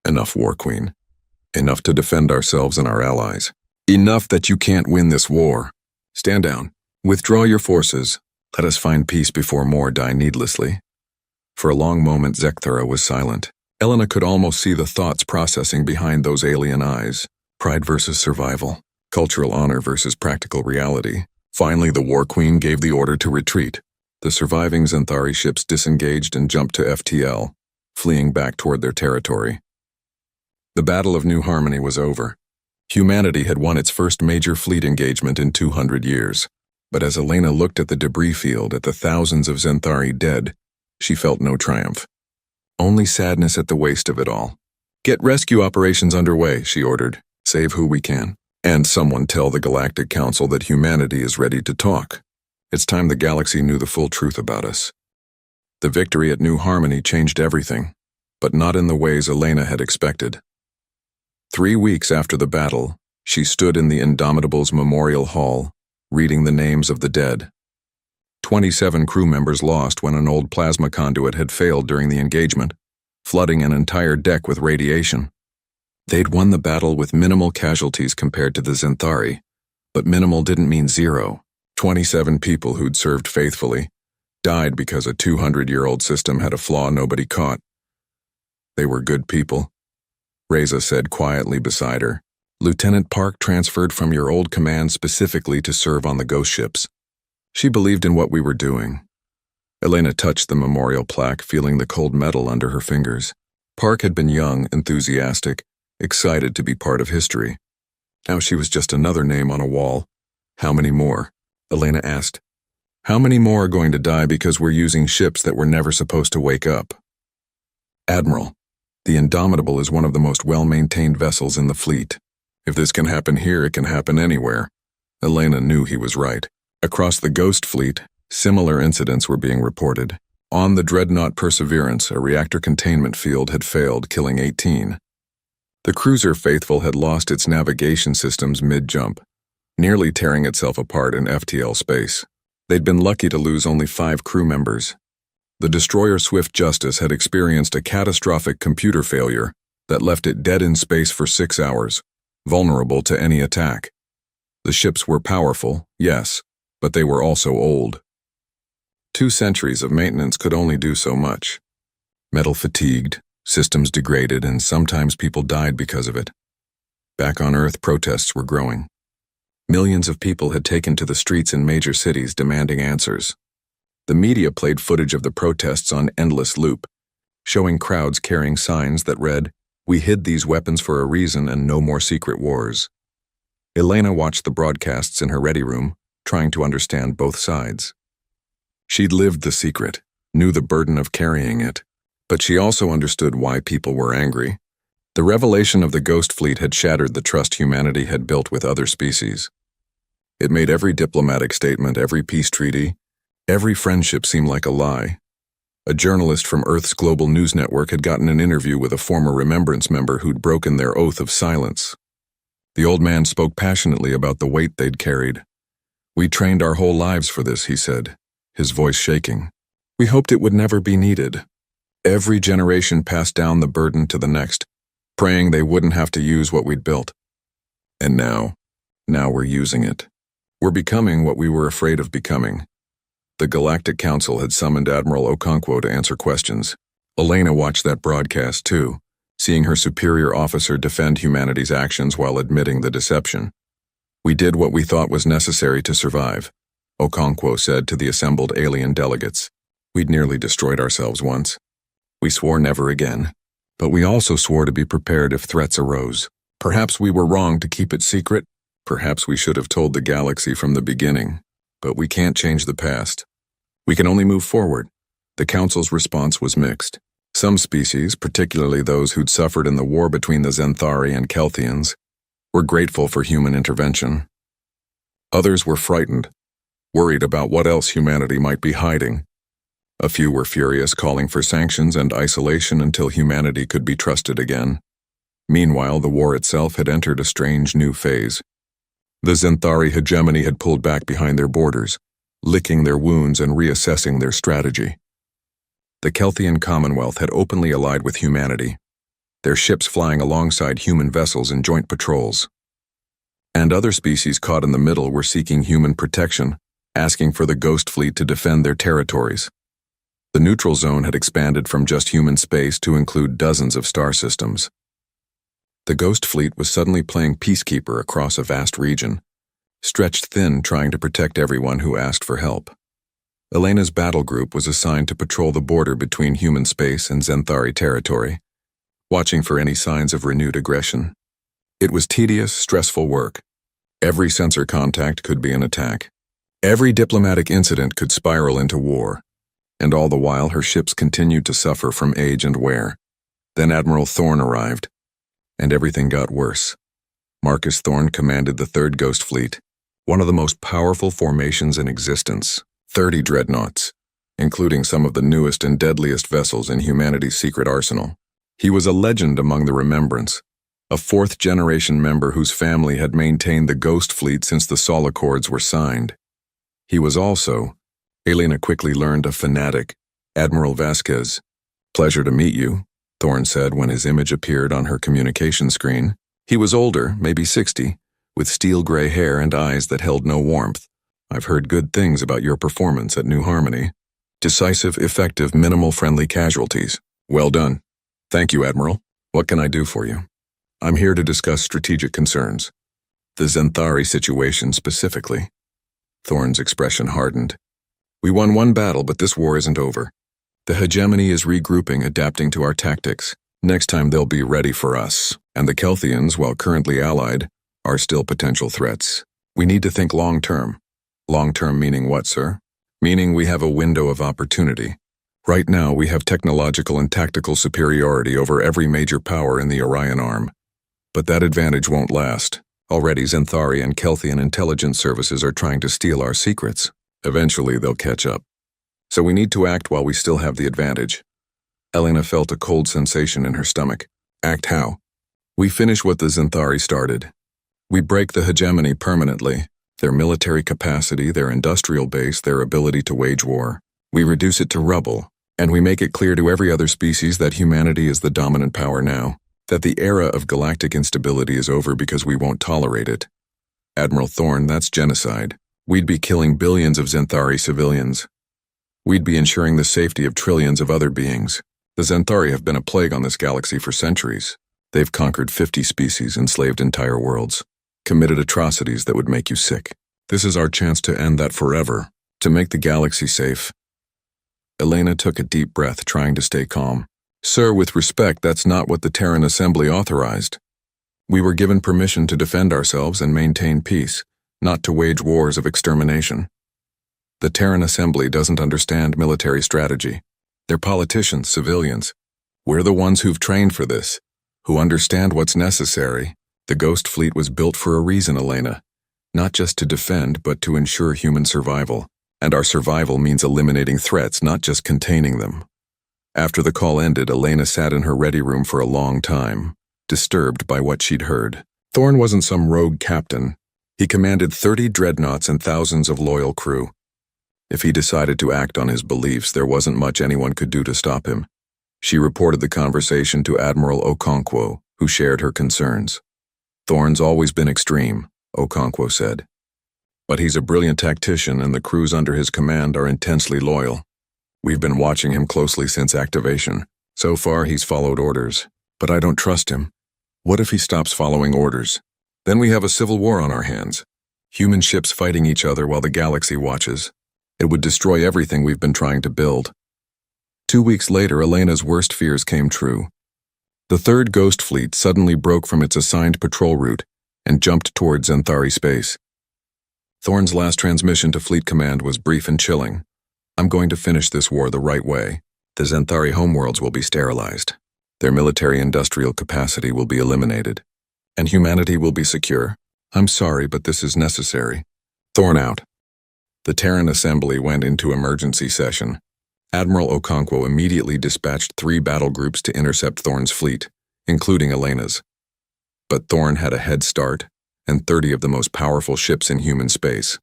Enough, War Queen. Enough to defend ourselves and our allies. Enough that you can't win this war. Stand down. Withdraw your forces. Let us find peace before more die needlessly. For a long moment, Xanthara was silent. Elena could almost see the thoughts processing behind those alien eyes. Pride versus survival. Cultural honor versus practical reality. Finally, the War Queen gave the order to retreat. The surviving Xanthari ships disengaged and jumped to FTL, fleeing back toward their territory. The Battle of New Harmony was over. Humanity had won its first major fleet engagement in 200 years. But as Elena looked at the debris field, at the thousands of Xanthari dead, she felt no triumph. Only sadness at the waste of it all. Get rescue operations underway, she ordered. Save who we can. And someone tell the Galactic Council that humanity is ready to talk. It's time the galaxy knew the full truth about us. The victory at New Harmony changed everything, but not in the ways Elena had expected. 3 weeks after the battle, she stood in the Indomitable's Memorial Hall, reading the names of the dead. 27 crew members lost when an old plasma conduit had failed during the engagement, flooding an entire deck with radiation. They'd won the battle with minimal casualties compared to the Xanthari, but minimal didn't mean zero. 27 people who'd served faithfully died because a 200-year-old system had a flaw nobody caught. They were good people, Reza said quietly beside her. Lieutenant Park transferred from your old command specifically to serve on the ghost ships. She believed in what we were doing. Elena touched the memorial plaque, feeling the cold metal under her fingers. Park had been young, enthusiastic, excited to be part of history. Now she was just another name on a wall. How many more? Elena asked. How many more are going to die because we're using ships that were never supposed to wake up? Admiral, the Indomitable is one of the most well-maintained vessels in the fleet. If this can happen here, it can happen anywhere. Elena knew he was right. Across the Ghost Fleet, similar incidents were being reported. On the dreadnought Perseverance, a reactor containment field had failed, killing 18. The cruiser Faithful had lost its navigation systems mid-jump, nearly tearing itself apart in FTL space. They'd been lucky to lose only 5 crew members. The destroyer Swift Justice had experienced a catastrophic computer failure that left it dead in space for 6 hours, vulnerable to any attack. The ships were powerful, yes, but they were also old. 2 centuries of maintenance could only do so much. Metal fatigued, systems degraded, and sometimes people died because of it. Back on Earth, protests were growing. Millions of people had taken to the streets in major cities demanding answers. The media played footage of the protests on endless loop, showing crowds carrying signs that read, "We hid these weapons for a reason and no more secret wars." Elena watched the broadcasts in her ready room, trying to understand both sides. She'd lived the secret, knew the burden of carrying it, but she also understood why people were angry. The revelation of the Ghost Fleet had shattered the trust humanity had built with other species. It made every diplomatic statement, every peace treaty, every friendship seem like a lie. A journalist from Earth's global news network had gotten an interview with a former Remembrance member who'd broken their oath of silence. The old man spoke passionately about the weight they'd carried. "We trained our whole lives for this," he said, his voice shaking. "We hoped it would never be needed. Every generation passed down the burden to the next, praying they wouldn't have to use what we'd built. And now we're using it. We're becoming what we were afraid of becoming." The Galactic Council had summoned Admiral Okonkwo to answer questions. Elena watched that broadcast too, seeing her superior officer defend humanity's actions while admitting the deception. "We did what we thought was necessary to survive," Okonkwo said to the assembled alien delegates. "We'd nearly destroyed ourselves once. We swore never again. But we also swore to be prepared if threats arose. Perhaps we were wrong to keep it secret. Perhaps we should have told the galaxy from the beginning. But we can't change the past. We can only move forward." The Council's response was mixed. Some species, particularly those who'd suffered in the war between the Xanthari and Kelthians, were grateful for human intervention. Others were frightened, worried about what else humanity might be hiding. A few were furious, calling for sanctions and isolation until humanity could be trusted again. Meanwhile, the war itself had entered a strange new phase. The Xanthari hegemony had pulled back behind their borders, licking their wounds and reassessing their strategy. The Kelthian Commonwealth had openly allied with humanity, their ships flying alongside human vessels in joint patrols. And other species caught in the middle were seeking human protection, asking for the Ghost Fleet to defend their territories. The neutral zone had expanded from just human space to include dozens of star systems. The Ghost Fleet was suddenly playing peacekeeper across a vast region, stretched thin trying to protect everyone who asked for help. Elena's battle group was assigned to patrol the border between human space and Xanthari territory, watching for any signs of renewed aggression. It was tedious, stressful work. Every sensor contact could be an attack. Every diplomatic incident could spiral into war. And all the while her ships continued to suffer from age and wear. Then Admiral Thorne arrived, and everything got worse. Marcus Thorne commanded the 3rd Ghost Fleet, one of the most powerful formations in existence, 30 dreadnoughts, including some of the newest and deadliest vessels in humanity's secret arsenal. He was a legend among the Remembrance, a 4th-generation member whose family had maintained the Ghost Fleet since the Sol Accords were signed. He was also, Elena quickly learned, a fanatic, Admiral Vasquez. "Pleasure to meet you," Thorne said when his image appeared on her communication screen. He was older, maybe 60, with steel gray hair and eyes that held no warmth. "I've heard good things about your performance at New Harmony. Decisive, effective, minimal friendly casualties. Well done." "Thank you, Admiral. What can I do for you?" "I'm here to discuss strategic concerns. The Xanthari situation specifically." Thorne's expression hardened. "We won one battle, but this war isn't over. The hegemony is regrouping, adapting to our tactics. Next time they'll be ready for us. And the Kelthians, while currently allied, are still potential threats. We need to think long-term." "Long-term meaning what, sir?" "Meaning we have a window of opportunity. Right now we have technological and tactical superiority over every major power in the Orion arm. But that advantage won't last. Already Xanthari and Kelthian intelligence services are trying to steal our secrets. Eventually they'll catch up. So we need to act while we still have the advantage." Elena felt a cold sensation in her stomach. "Act how?" "We finish what the Xanthari started. We break the hegemony permanently, their military capacity, their industrial base, their ability to wage war. We reduce it to rubble, And we make it clear to every other species that humanity is the dominant power now, that the era of galactic instability is over because we won't tolerate it. Admiral Thorne, that's genocide. We'd be killing billions of Xanthari civilians. We'd be ensuring the safety of trillions of other beings. The Xanthari have been a plague on this galaxy for centuries. They've conquered 50 species, enslaved entire worlds, committed atrocities that would make you sick. This is our chance to end that forever, to make the galaxy safe. Elena took a deep breath, trying to stay calm. Sir, with respect, that's not what the Terran Assembly authorized. We were given permission to defend ourselves and maintain peace, not to wage wars of extermination. The Terran Assembly doesn't understand military strategy. They're politicians, civilians. We're the ones who've trained for this, who understand what's necessary. The Ghost Fleet was built for a reason, Elena. Not just to defend, but to ensure human survival. And our survival means eliminating threats, not just containing them. After the call ended, Elena sat in her ready room for a long time, disturbed by what she'd heard. Thorne wasn't some rogue captain. He commanded 30 dreadnoughts and thousands of loyal crew. If he decided to act on his beliefs, there wasn't much anyone could do to stop him. She reported the conversation to Admiral Okonkwo, who shared her concerns. Thorne's always been extreme, Okonkwo said. But he's a brilliant tactician, and the crews under his command are intensely loyal. We've been watching him closely since activation. So far, he's followed orders. But I don't trust him. What if he stops following orders? Then we have a civil war on our hands. Human ships fighting each other while the galaxy watches. It would destroy everything we've been trying to build. 2 weeks later, Elena's worst fears came true. The third Ghost Fleet suddenly broke from its assigned patrol route and jumped towards Xanthari space. Thorne's last transmission to Fleet Command was brief and chilling. I'm going to finish this war the right way. The Xanthari homeworlds will be sterilized. Their military-industrial capacity will be eliminated. And humanity will be secure. I'm sorry, but this is necessary. Thorne out. The Terran Assembly went into emergency session. Admiral Okonkwo immediately dispatched 3 battle groups to intercept Thorne's fleet, including Elena's. But Thorne had a head start, and 30 of the most powerful ships in human space.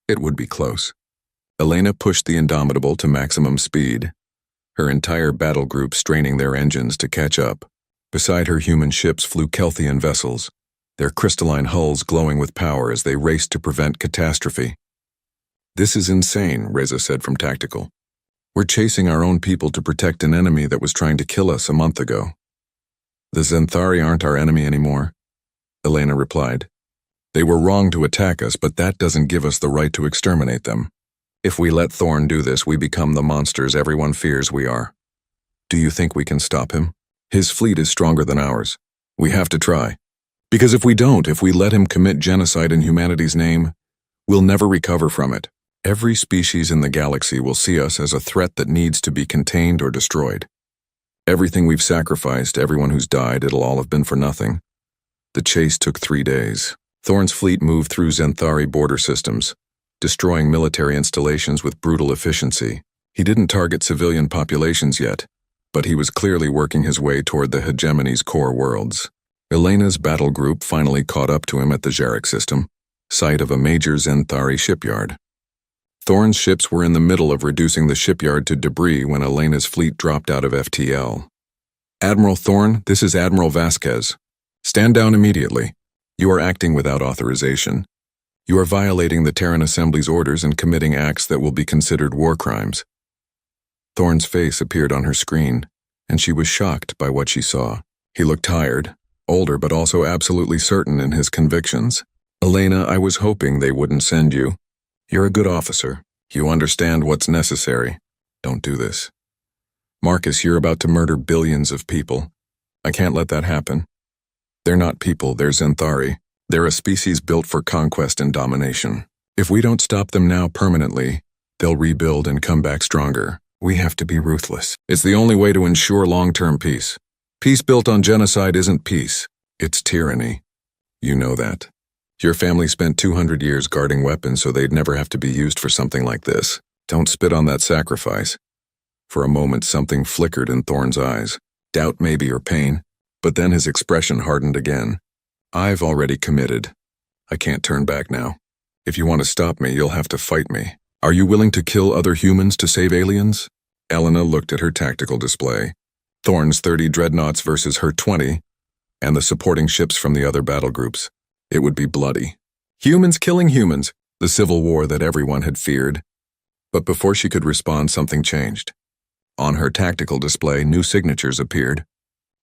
It would be close. Elena pushed the Indomitable to maximum speed, her entire battle group straining their engines to catch up. Beside her, human ships flew Kelthian vessels, their crystalline hulls glowing with power as they raced to prevent catastrophe. This is insane, Reza said from Tactical. We're chasing our own people to protect an enemy that was trying to kill us a month ago. The Xanthari aren't our enemy anymore, Elena replied. They were wrong to attack us, but that doesn't give us the right to exterminate them. If we let Thorne do this, we become the monsters everyone fears we are. Do you think we can stop him? His fleet is stronger than ours. We have to try. Because if we don't, if we let him commit genocide in humanity's name, we'll never recover from it. Every species in the galaxy will see us as a threat that needs to be contained or destroyed. Everything we've sacrificed, everyone who's died, it'll all have been for nothing. The chase took 3 days. Thorne's fleet moved through Xanthari border systems, destroying military installations with brutal efficiency. He didn't target civilian populations yet, but he was clearly working his way toward the hegemony's core worlds. Elena's battle group finally caught up to him at the Jarek system, site of a major Xanthari shipyard. Thorne's ships were in the middle of reducing the shipyard to debris when Elena's fleet dropped out of FTL. Admiral Thorne, this is Admiral Vasquez. Stand down immediately. You are acting without authorization. You are violating the Terran Assembly's orders and committing acts that will be considered war crimes. Thorne's face appeared on her screen, and she was shocked by what she saw. He looked tired, older, but also absolutely certain in his convictions. Elena, I was hoping they wouldn't send you. You're a good officer. You understand what's necessary. Don't do this. Marcus, you're about to murder billions of people. I can't let that happen. They're not people, they're Xanthari. They're a species built for conquest and domination. If we don't stop them now permanently, they'll rebuild and come back stronger. We have to be ruthless. It's the only way to ensure long-term peace. Peace built on genocide isn't peace. It's tyranny. You know that. Your family spent 200 years guarding weapons so they'd never have to be used for something like this. Don't spit on that sacrifice. For a moment, something flickered in Thorne's eyes. Doubt maybe, or pain. But then his expression hardened again. I've already committed. I can't turn back now. If you want to stop me, you'll have to fight me. Are you willing to kill other humans to save aliens? Elena looked at her tactical display. Thorne's 30 dreadnoughts versus her 20, and the supporting ships from the other battle groups. It would be bloody. Humans killing humans, the civil war that everyone had feared. But before she could respond, something changed. On her tactical display, new signatures appeared.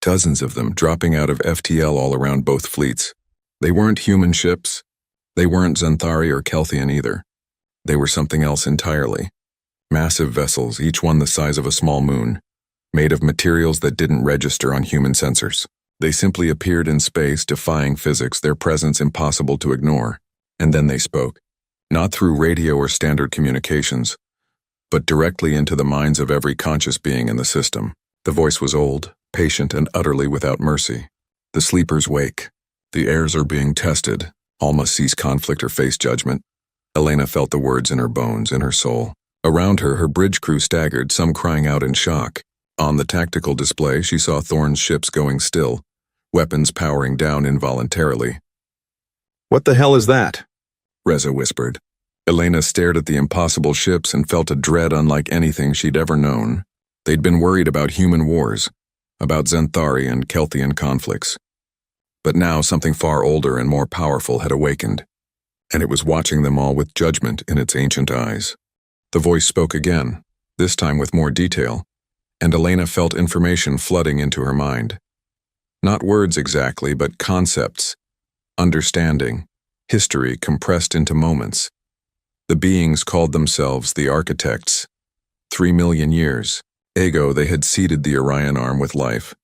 Dozens of them dropping out of FTL all around both fleets. They weren't human ships. They weren't Xanthari or Kelthian either. They were something else entirely. Massive vessels, each one the size of a small moon, made of materials that didn't register on human sensors. They simply appeared in space, defying physics, their presence impossible to ignore. And then they spoke. Not through radio or standard communications, but directly into the minds of every conscious being in the system. The voice was old, patient, and utterly without mercy. The sleepers wake. The heirs are being tested. All must cease conflict or face judgment. Elena felt the words in her bones, in her soul. Around her, her bridge crew staggered, some crying out in shock. On the tactical display, she saw Thorne's ships going still, weapons powering down involuntarily. "What the hell is that?" Reza whispered. Elena stared at the impossible ships and felt a dread unlike anything she'd ever known. They'd been worried about human wars, about Xanthari and Kelthian conflicts. But now something far older and more powerful had awakened, and it was watching them all with judgment in its ancient eyes. The voice spoke again, this time with more detail, and Elena felt information flooding into her mind. Not words exactly, but concepts, understanding, history compressed into moments. The beings called themselves the Architects. 3 million years ago, they had seeded the Orion arm with life,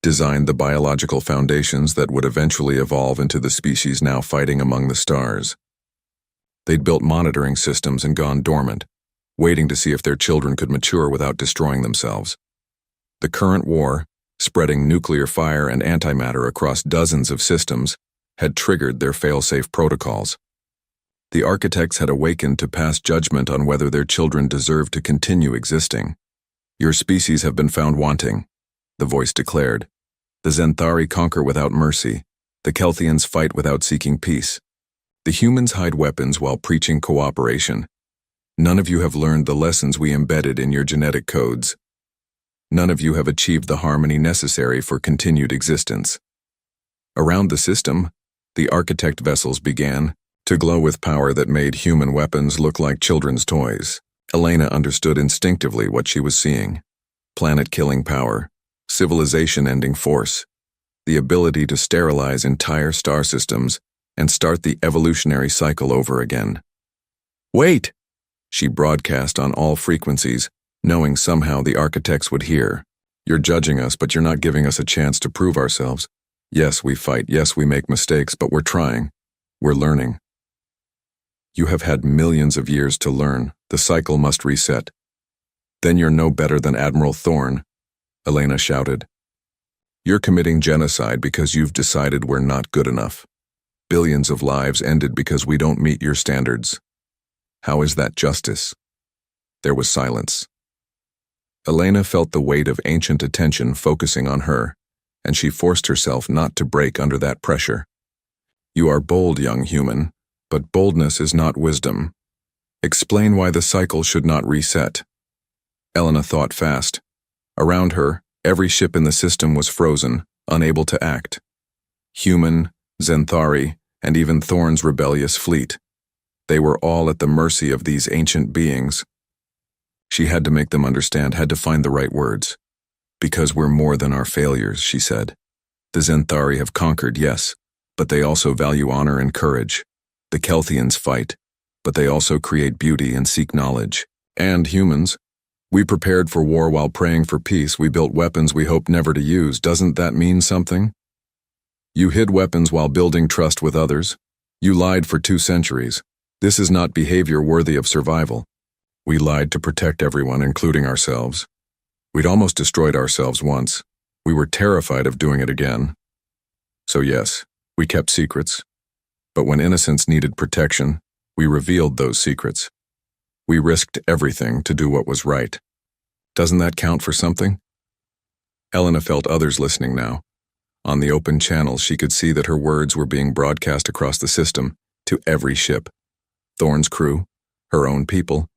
designed the biological foundations that would eventually evolve into the species now fighting among the stars. They'd built monitoring systems and gone dormant, waiting to see if their children could mature without destroying themselves. The current war, spreading nuclear fire and antimatter across dozens of systems, had triggered their fail-safe protocols. The Architects had awakened to pass judgment on whether their children deserved to continue existing. "Your species have been found wanting," the voice declared. "The Xanthari conquer without mercy. The Kelthians fight without seeking peace. The humans hide weapons while preaching cooperation. None of you have learned the lessons we embedded in your genetic codes. None of you have achieved the harmony necessary for continued existence." Around the system, the Architect vessels began to glow with power that made human weapons look like children's toys. Elena understood instinctively what she was seeing. Planet-killing power, civilization-ending force, the ability to sterilize entire star systems and start the evolutionary cycle over again. "Wait!" she broadcast on all frequencies, knowing somehow the Architects would hear. "You're judging us, but you're not giving us a chance to prove ourselves. Yes, we fight. Yes, we make mistakes, but we're trying. We're learning. You have had millions of years to learn. The cycle must reset. Then you're no better than Admiral Thorne," Elena shouted. "You're committing genocide because you've decided we're not good enough. Billions of lives ended because we don't meet your standards. How is that justice?" There was silence. Elena felt the weight of ancient attention focusing on her, and she forced herself not to break under that pressure. "You are bold, young human, but boldness is not wisdom. Explain why the cycle should not reset." Elena thought fast. Around her, every ship in the system was frozen, unable to act. Human, Xanthari, and even Thorne's rebellious fleet. They were all at the mercy of these ancient beings. She had to make them understand, had to find the right words. "Because we're more than our failures," she said. "The Xanthari have conquered, yes, but they also value honor and courage. The Kelthians fight, but they also create beauty and seek knowledge. And humans. We prepared for war while praying for peace. We built weapons we hoped never to use. Doesn't that mean something? You hid weapons while building trust with others. You lied for 2 centuries. This is not behavior worthy of survival. We lied to protect everyone, including ourselves. We'd almost destroyed ourselves once. We were terrified of doing it again. So yes, we kept secrets. But when innocence needed protection, we revealed those secrets. We risked everything to do what was right. Doesn't that count for something?" Elena felt others listening now. On the open channels, she could see that her words were being broadcast across the system, to every ship. Thorne's crew, her own people,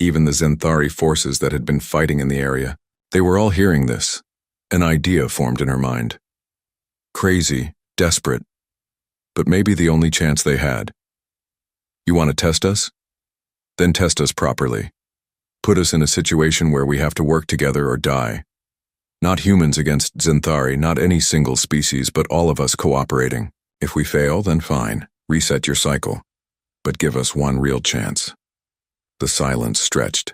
even the Xanthari forces that had been fighting in the area. They were all hearing this. An idea formed in her mind. Crazy, desperate, but maybe the only chance they had. You want to test us? Then test us properly. Put us in a situation where we have to work together or die. Not humans against Xanthari, not any single species, but all of us cooperating. If we fail, then fine, reset your cycle. But give us one real chance. The silence stretched.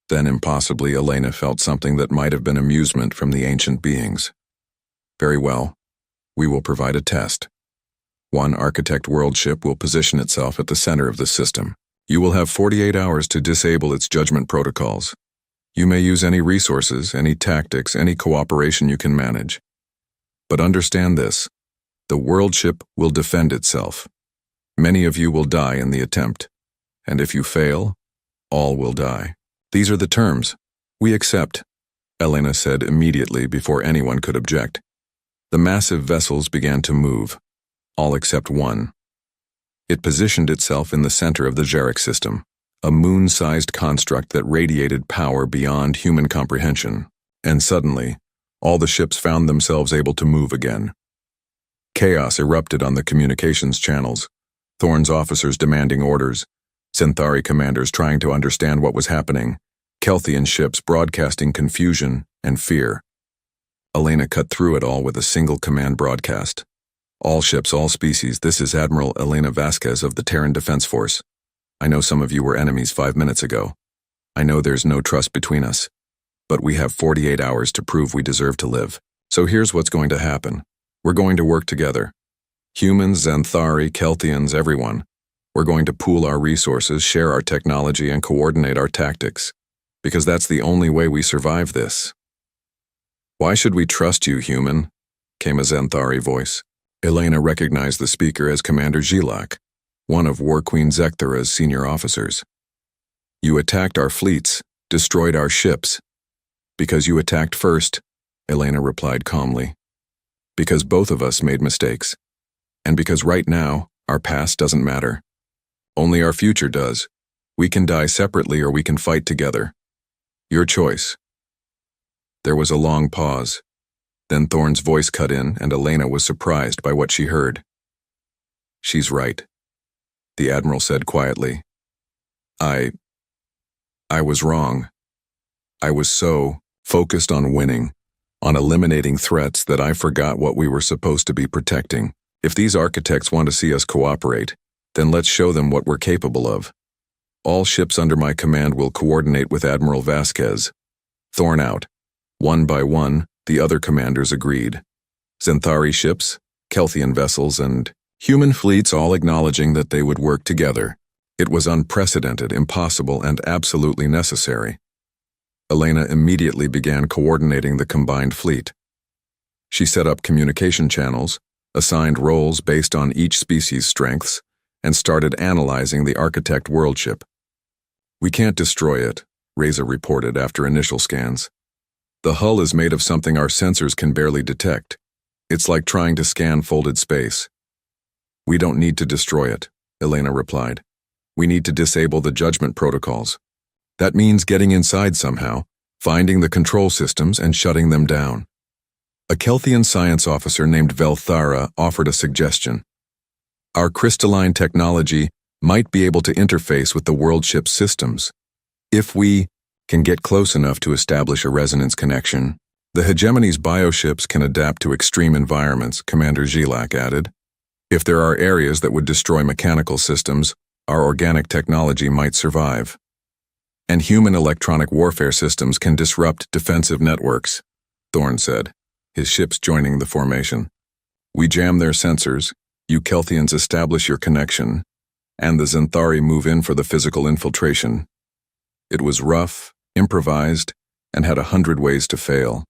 Then impossibly, Elena felt something that might have been amusement from the ancient beings. Very well. We will provide a test. One Architect world ship will position itself at the center of the system. You will have 48 hours to disable its judgment protocols. You may use any resources, any tactics, any cooperation you can manage. But understand this, the world ship will defend itself. Many of you will die in the attempt. And if you fail, all will die. These are the terms. We accept, Elena said immediately before anyone could object. The massive vessels began to move, all except one. It positioned itself in the center of the Jarek system, a moon-sized construct that radiated power beyond human comprehension. And suddenly, all the ships found themselves able to move again. Chaos erupted on the communications channels, Thorn's officers demanding orders, Xanthari commanders trying to understand what was happening, Kelthian ships broadcasting confusion and fear. Elena cut through it all with a single command broadcast. All ships, all species, this is Admiral Elena Vasquez of the Terran Defense Force. I know some of you were enemies 5 minutes ago. I know there's no trust between us. But we have 48 hours to prove we deserve to live. So here's what's going to happen. We're going to work together. Humans, Xanthari, Kelthians, everyone. We're going to pool our resources, share our technology, and coordinate our tactics. Because that's the only way we survive this. Why should we trust you, human? Came a Xanthari voice. Elena recognized the speaker as Commander Galactic, one of War Queen Zekthara's senior officers. You attacked our fleets, destroyed our ships. Because you attacked first, Elena replied calmly. Because both of us made mistakes. And because right now, our past doesn't matter. Only our future does. We can die separately or we can fight together. Your choice. There was a long pause. Then Thorn's voice cut in and Elena was surprised by what she heard. She's right, the Admiral said quietly. I was wrong. I was so focused on winning, on eliminating threats that I forgot what we were supposed to be protecting. If these architects want to see us cooperate, then let's show them what we're capable of. All ships under my command will coordinate with Admiral Vasquez. Thorn out. One by one, the other commanders agreed. Xanthari ships, Kelthian vessels, and human fleets all acknowledging that they would work together. It was unprecedented, impossible, and absolutely necessary. Elena immediately began coordinating the combined fleet. She set up communication channels, assigned roles based on each species' strengths, and started analyzing the Architect world ship. We can't destroy it, Reza reported after initial scans. The hull is made of something our sensors can barely detect. It's like trying to scan folded space. We don't need to destroy it, Elena replied. We need to disable the judgment protocols. That means getting inside somehow, finding the control systems and shutting them down. A Kelthian science officer named Velthara offered a suggestion. Our crystalline technology might be able to interface with the world ship's systems. If we can get close enough to establish a resonance connection, the hegemony's bioships can adapt to extreme environments, Commander Galactic added. If there are areas that would destroy mechanical systems, our organic technology might survive. And human electronic warfare systems can disrupt defensive networks, Thorn said, his ships joining the formation. We jam their sensors, you Kelthians establish your connection, and the Xanthari move in for the physical infiltration. It was rough, improvised, and had 100 ways to fail.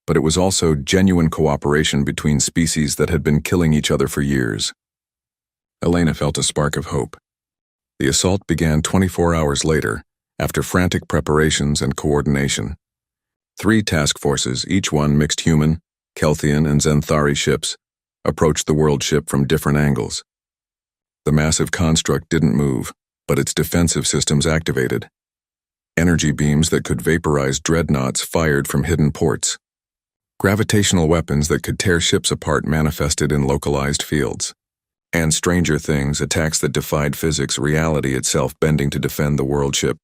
But it was also genuine cooperation between species that had been killing each other for years. Elena felt a spark of hope. The assault began 24 hours later, after frantic preparations and coordination. 3 task forces, each one mixed human, Kelthian, and Xanthari ships, approached the world ship from different angles. The massive construct didn't move, but its defensive systems activated. energy beams that could vaporize dreadnoughts fired from hidden ports. Gravitational weapons that could tear ships apart manifested in localized fields. And stranger things, attacks that defied physics, reality itself bending to defend the world ship.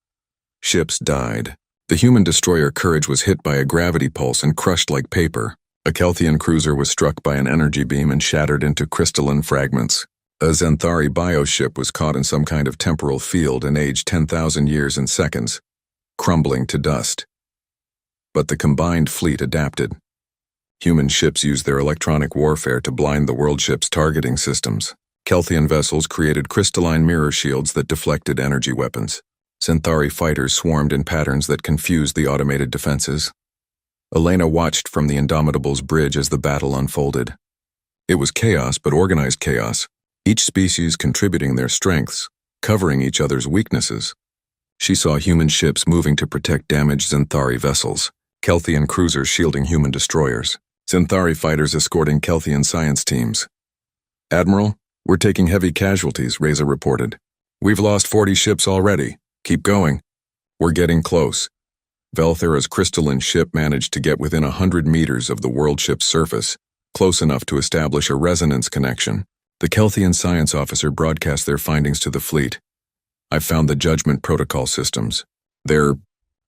Ships died. The human destroyer Courage was hit by a gravity pulse and crushed like paper. A Kelthian cruiser was struck by an energy beam and shattered into crystalline fragments. A Xanthari bioship was caught in some kind of temporal field and aged 10,000 years in seconds, crumbling to dust. But the combined fleet adapted. Human ships used their electronic warfare to blind the world ship's targeting systems. Kelthian vessels created crystalline mirror shields that deflected energy weapons. Xanthari fighters swarmed in patterns that confused the automated defenses. Elena watched from the Indomitable's bridge as the battle unfolded. It was chaos, but organized chaos, each species contributing their strengths, covering each other's weaknesses. She saw human ships moving to protect damaged Xanthari vessels, Kelthian cruisers shielding human destroyers, Xanthari fighters escorting Kelthian science teams. "Admiral, we're taking heavy casualties," Reza reported. "We've lost 40 ships already. Keep going. We're getting close." Velthera's crystalline ship managed to get within 100 meters of the world ship's surface, close enough to establish a resonance connection. The Kelthian science officer broadcast their findings to the fleet. "I've found the judgment protocol systems. They're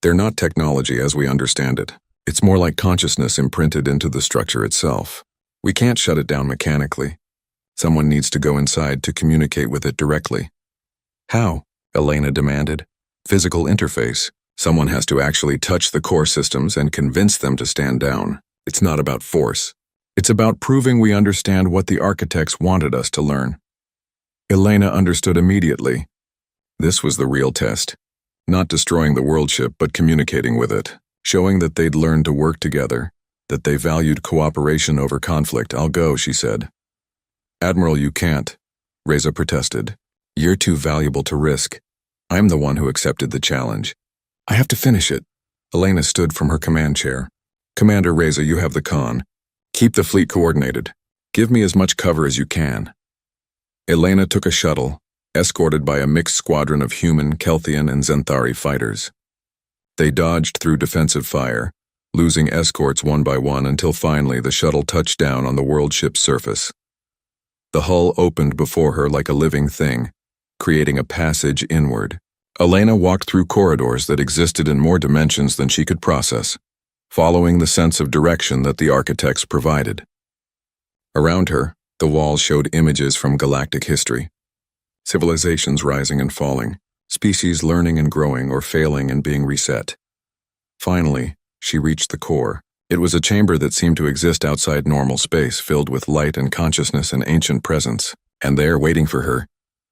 not technology as we understand it. It's more like consciousness imprinted into the structure itself. We can't shut it down mechanically. Someone needs to go inside to communicate with it directly." "How?" Elena demanded. "Physical interface. Someone has to actually touch the core systems and convince them to stand down. It's not about force. It's about proving we understand what the architects wanted us to learn." Elena understood immediately. This was the real test. Not destroying the world ship, but communicating with it, showing that they'd learned to work together, that they valued cooperation over conflict. "I'll go," she said. "Admiral, you can't," Reza protested. "You're too valuable to risk. I'm the one who accepted the challenge. I have to finish it." Elena stood from her command chair. "Commander Reza, you have the con. Keep the fleet coordinated. Give me as much cover as you can." Elena took a shuttle, escorted by a mixed squadron of human, Kelthian, and Xanthari fighters. They dodged through defensive fire, losing escorts one by one until finally the shuttle touched down on the world ship's surface. The hull opened before her like a living thing, creating a passage inward. Elena walked through corridors that existed in more dimensions than she could process, following the sense of direction that the architects provided. Around her, the walls showed images from galactic history. Civilizations rising and falling, species learning and growing or failing and being reset. Finally, she reached the core. It was a chamber that seemed to exist outside normal space, filled with light and consciousness and ancient presence. And there, waiting for her,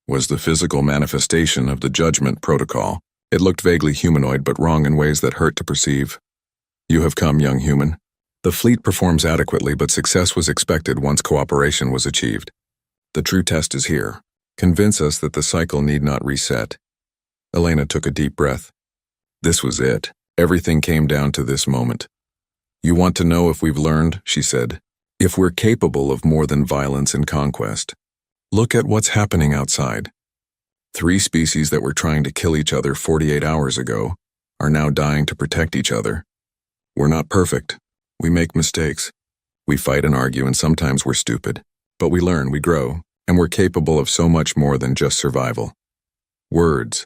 was the physical manifestation of the judgment protocol. It looked vaguely humanoid but wrong in ways that hurt to perceive. "You have come, young human. The fleet performs adequately, but success was expected once cooperation was achieved. The true test is here. Convince us that the cycle need not reset." Elena took a deep breath. This was it. Everything came down to this moment. "You want to know if we've learned," she said. "If we're capable of more than violence and conquest. Look at what's happening outside. 3 species that were trying to kill each other 48 hours ago are now dying to protect each other. We're not perfect. We make mistakes. We fight and argue, and sometimes we're stupid. But we learn, we grow, and we're capable of so much more than just survival. Words.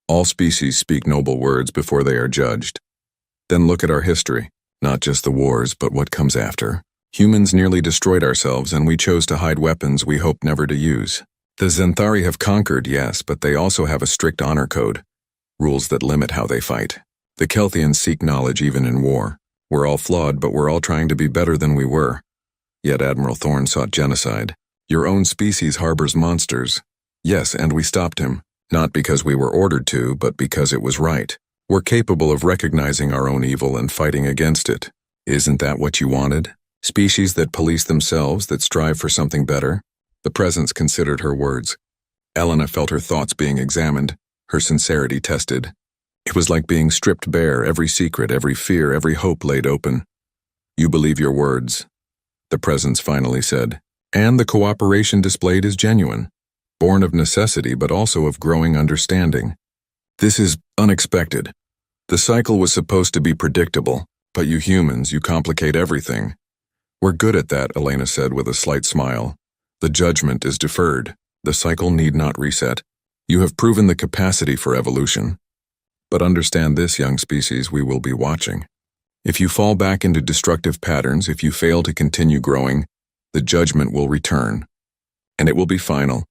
All species speak noble words before they are judged. Then look at our history, not just the wars, but what comes after. Humans nearly destroyed ourselves, and we chose to hide weapons we hoped never to use. The Xanthari have conquered, yes, but they also have a strict honor code, rules that limit how they fight. The Kelthians seek knowledge even in war. We're all flawed, but we're all trying to be better than we were. Yet Admiral Thorne sought genocide. Your own species harbors monsters. Yes, and we stopped him, not because we were ordered to, but because it was right. We're capable of recognizing our own evil and fighting against it. Isn't that what you wanted? Species that police themselves, that strive for something better?" The presence considered her words. Elena felt her thoughts being examined, her sincerity tested. It was like being stripped bare, every secret, every fear, every hope laid open. "You believe your words," the presence finally said, "and the cooperation displayed is genuine, born of necessity but also of growing understanding. This is unexpected. The cycle was supposed to be predictable, but you humans, you complicate everything. We're good at that, Elena said with a slight smile. The judgment is deferred. The cycle need not reset. You have proven the capacity for evolution. But understand this, young species, we will be watching. If you fall back into destructive patterns, if you fail to continue growing, the judgment will return. And it will be final.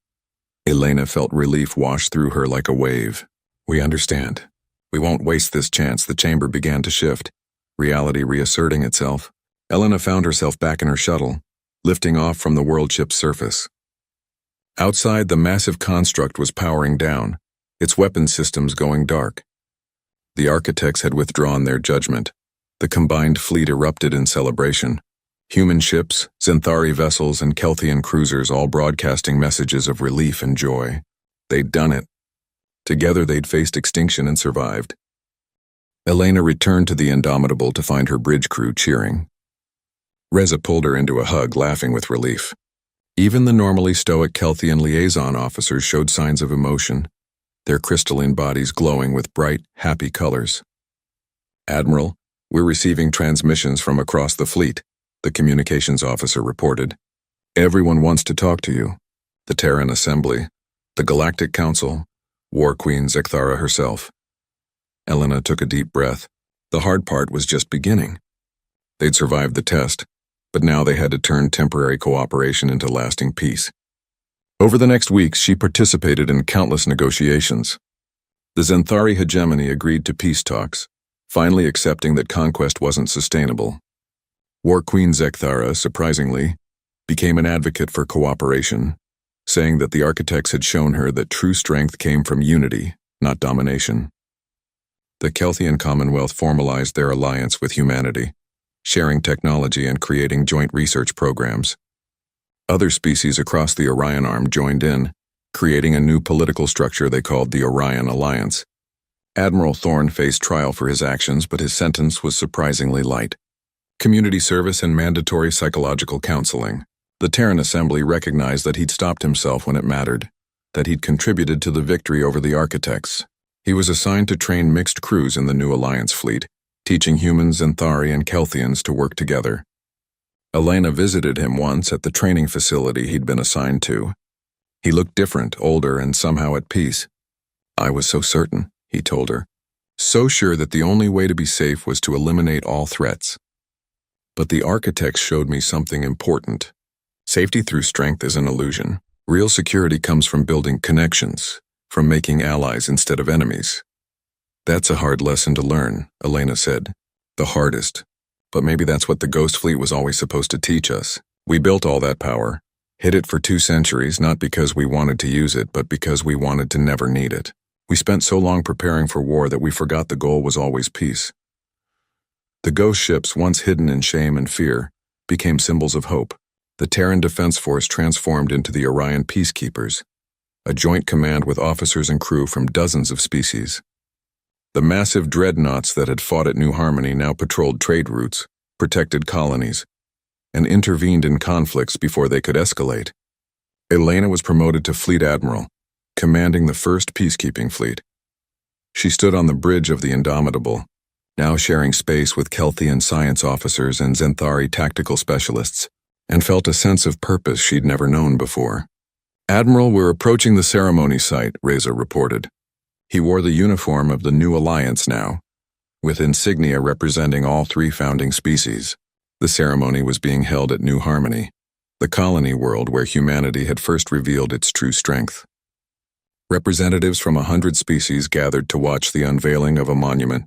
Elena felt relief wash through her like a wave. We understand. We won't waste this chance. The chamber began to shift, reality reasserting itself. Elena found herself back in her shuttle, lifting off from the world ship's surface. Outside, the massive construct was powering down, its weapon systems going dark. The architects had withdrawn their judgment. The combined fleet erupted in celebration. Human ships, Xanthari vessels, and Kelthian cruisers all broadcasting messages of relief and joy. They'd done it. Together they'd faced extinction and survived. Elena returned to the Indomitable to find her bridge crew cheering. Reza pulled her into a hug, laughing with relief. Even the normally stoic Kelthian liaison officers showed signs of emotion, their crystalline bodies glowing with bright, happy colors. Admiral, we're receiving transmissions from across the fleet, the communications officer reported. Everyone wants to talk to you. The Terran Assembly, the Galactic Council, War Queen Zekthara herself. Elena took a deep breath. The hard part was just beginning. They'd survived the test, but now they had to turn temporary cooperation into lasting peace. Over the next weeks, she participated in countless negotiations. The Xanthari hegemony agreed to peace talks, finally accepting that conquest wasn't sustainable. War Queen Zekthara, surprisingly, became an advocate for cooperation, saying that the architects had shown her that true strength came from unity, not domination. The Kelthian Commonwealth formalized their alliance with humanity, sharing technology and creating joint research programs. Other species across the Orion arm joined in, creating a new political structure they called the Orion Alliance. Admiral Thorne faced trial for his actions, but his sentence was surprisingly light. Community service and mandatory psychological counseling. The Terran Assembly recognized that he'd stopped himself when it mattered, that he'd contributed to the victory over the architects. He was assigned to train mixed crews in the new Alliance fleet, teaching humans, Xanthari, and Kelthians to work together. Elena visited him once at the training facility he'd been assigned to. He looked different, older, and somehow at peace. I was so certain, he told her. So sure that the only way to be safe was to eliminate all threats. But the architects showed me something important. Safety through strength is an illusion. Real security comes from building connections, from making allies instead of enemies. That's a hard lesson to learn, Elena said. The hardest. But maybe that's what the Ghost Fleet was always supposed to teach us. We built all that power, hid it for 2 centuries, not because we wanted to use it, but because we wanted to never need it. We spent so long preparing for war that we forgot the goal was always peace. The ghost ships, once hidden in shame and fear, became symbols of hope. The Terran Defense Force transformed into the Orion Peacekeepers, a joint command with officers and crew from dozens of species. The massive dreadnoughts that had fought at New Harmony now patrolled trade routes, protected colonies, and intervened in conflicts before they could escalate. Elena was promoted to Fleet Admiral, commanding the first peacekeeping fleet. She stood on the bridge of the Indomitable, now sharing space with Kelthian science officers and Xanthari tactical specialists, and felt a sense of purpose she'd never known before. Admiral, we're approaching the ceremony site, Reza reported. He wore the uniform of the new alliance now, with insignia representing all 3 founding species. The ceremony was being held at New Harmony, the colony world where humanity had first revealed its true strength. Representatives from 100 species gathered to watch the unveiling of a monument.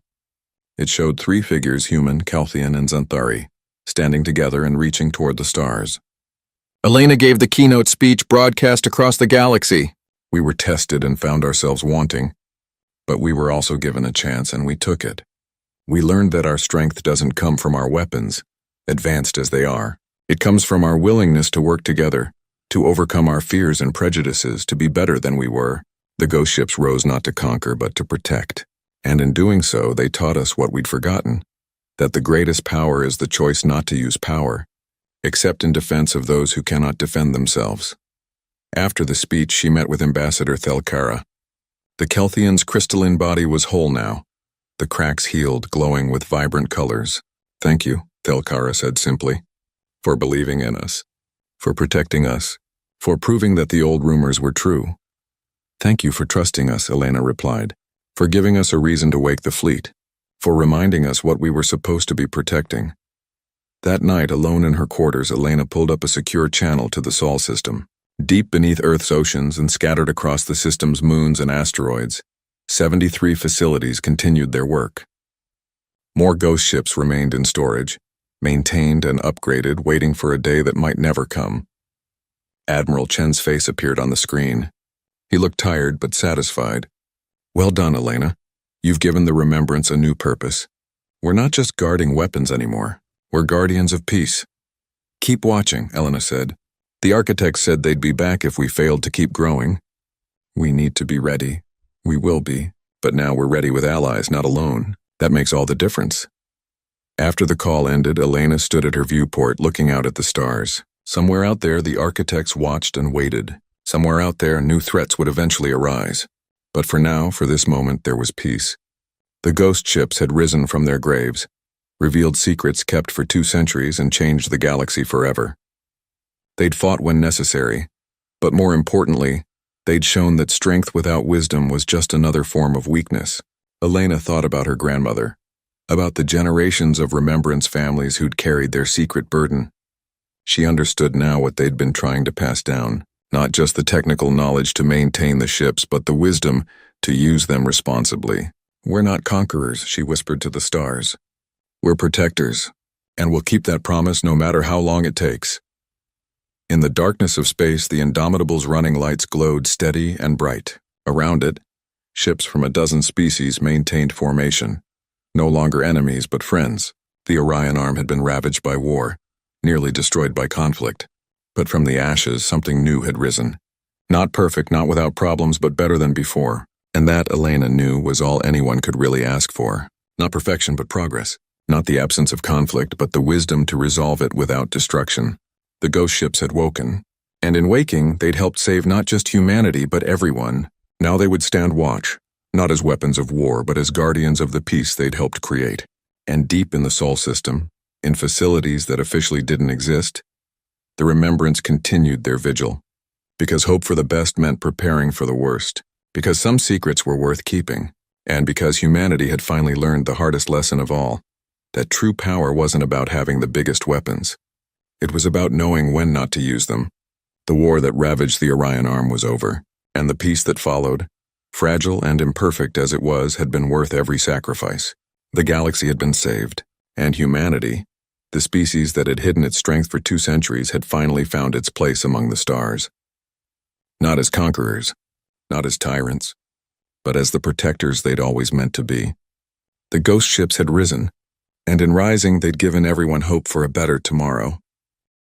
It showed 3 figures, human, Kelthian, and Xanthari, standing together and reaching toward the stars. Elena gave the keynote speech broadcast across the galaxy. We were tested and found ourselves wanting, but we were also given a chance and we took it. We learned that our strength doesn't come from our weapons, advanced as they are. It comes from our willingness to work together, to overcome our fears and prejudices, to be better than we were. The ghost ships rose not to conquer but to protect. And in doing so, they taught us what we'd forgotten, that the greatest power is the choice not to use power, except in defense of those who cannot defend themselves. After the speech, she met with Ambassador Thelkara. The Kelthian's crystalline body was whole now. the cracks healed, glowing with vibrant colors. "Thank you," Thelkara said simply, "for believing in us, for protecting us, for proving that the old rumors were true." "Thank you for trusting us," Elena replied, "for giving us a reason to wake the fleet, for reminding us what we were supposed to be protecting." That night, alone in her quarters, Elena pulled up a secure channel to the Sol system. Deep beneath Earth's oceans and scattered across the system's moons and asteroids, 73 facilities continued their work. More ghost ships remained in storage, maintained and upgraded, waiting for a day that might never come. Admiral Chen's face appeared on the screen. He looked tired but satisfied. "Well done, Elena. You've given the Remembrance a new purpose. We're not just guarding weapons anymore. We're guardians of peace." "Keep watching," Elena said. "The architects said they'd be back if we failed to keep growing. We need to be ready. We will be, but now we're ready with allies, not alone. That makes all the difference." After the call ended, Elena stood at her viewport looking out at the stars. Somewhere out there, the architects watched and waited. Somewhere out there, new threats would eventually arise. But for now, for this moment, there was peace. The ghost ships had risen from their graves, revealed secrets kept for 2 centuries, and changed the galaxy forever. They'd fought when necessary, but more importantly, they'd shown that strength without wisdom was just another form of weakness. Elena thought about her grandmother, about the generations of Remembrance families who'd carried their secret burden. She understood now what they'd been trying to pass down, not just the technical knowledge to maintain the ships, but the wisdom to use them responsibly. "We're not conquerors," she whispered to the stars. "We're protectors, and we'll keep that promise no matter how long it takes." In the darkness of space, the Indomitable's running lights glowed steady and bright. Around it, ships from a dozen species maintained formation. No longer enemies, but friends. The Orion arm had been ravaged by war, nearly destroyed by conflict. But from the ashes, something new had risen. Not perfect, not without problems, but better than before. And that, Elena knew, was all anyone could really ask for. Not perfection, but progress. Not the absence of conflict, but the wisdom to resolve it without destruction. The ghost ships had woken, and in waking, they'd helped save not just humanity, but everyone. Now they would stand watch, not as weapons of war, but as guardians of the peace they'd helped create. And deep in the Sol system, in facilities that officially didn't exist, the Remembrance continued their vigil. Because hope for the best meant preparing for the worst. Because some secrets were worth keeping. And because humanity had finally learned the hardest lesson of all, that true power wasn't about having the biggest weapons. It was about knowing when not to use them. The war that ravaged the Orion arm was over, and the peace that followed, fragile and imperfect as it was, had been worth every sacrifice. The galaxy had been saved, and humanity, the species that had hidden its strength for 2 centuries, had finally found its place among the stars. Not as conquerors, not as tyrants, but as the protectors they'd always meant to be. The ghost ships had risen, and in rising they'd given everyone hope for a better tomorrow.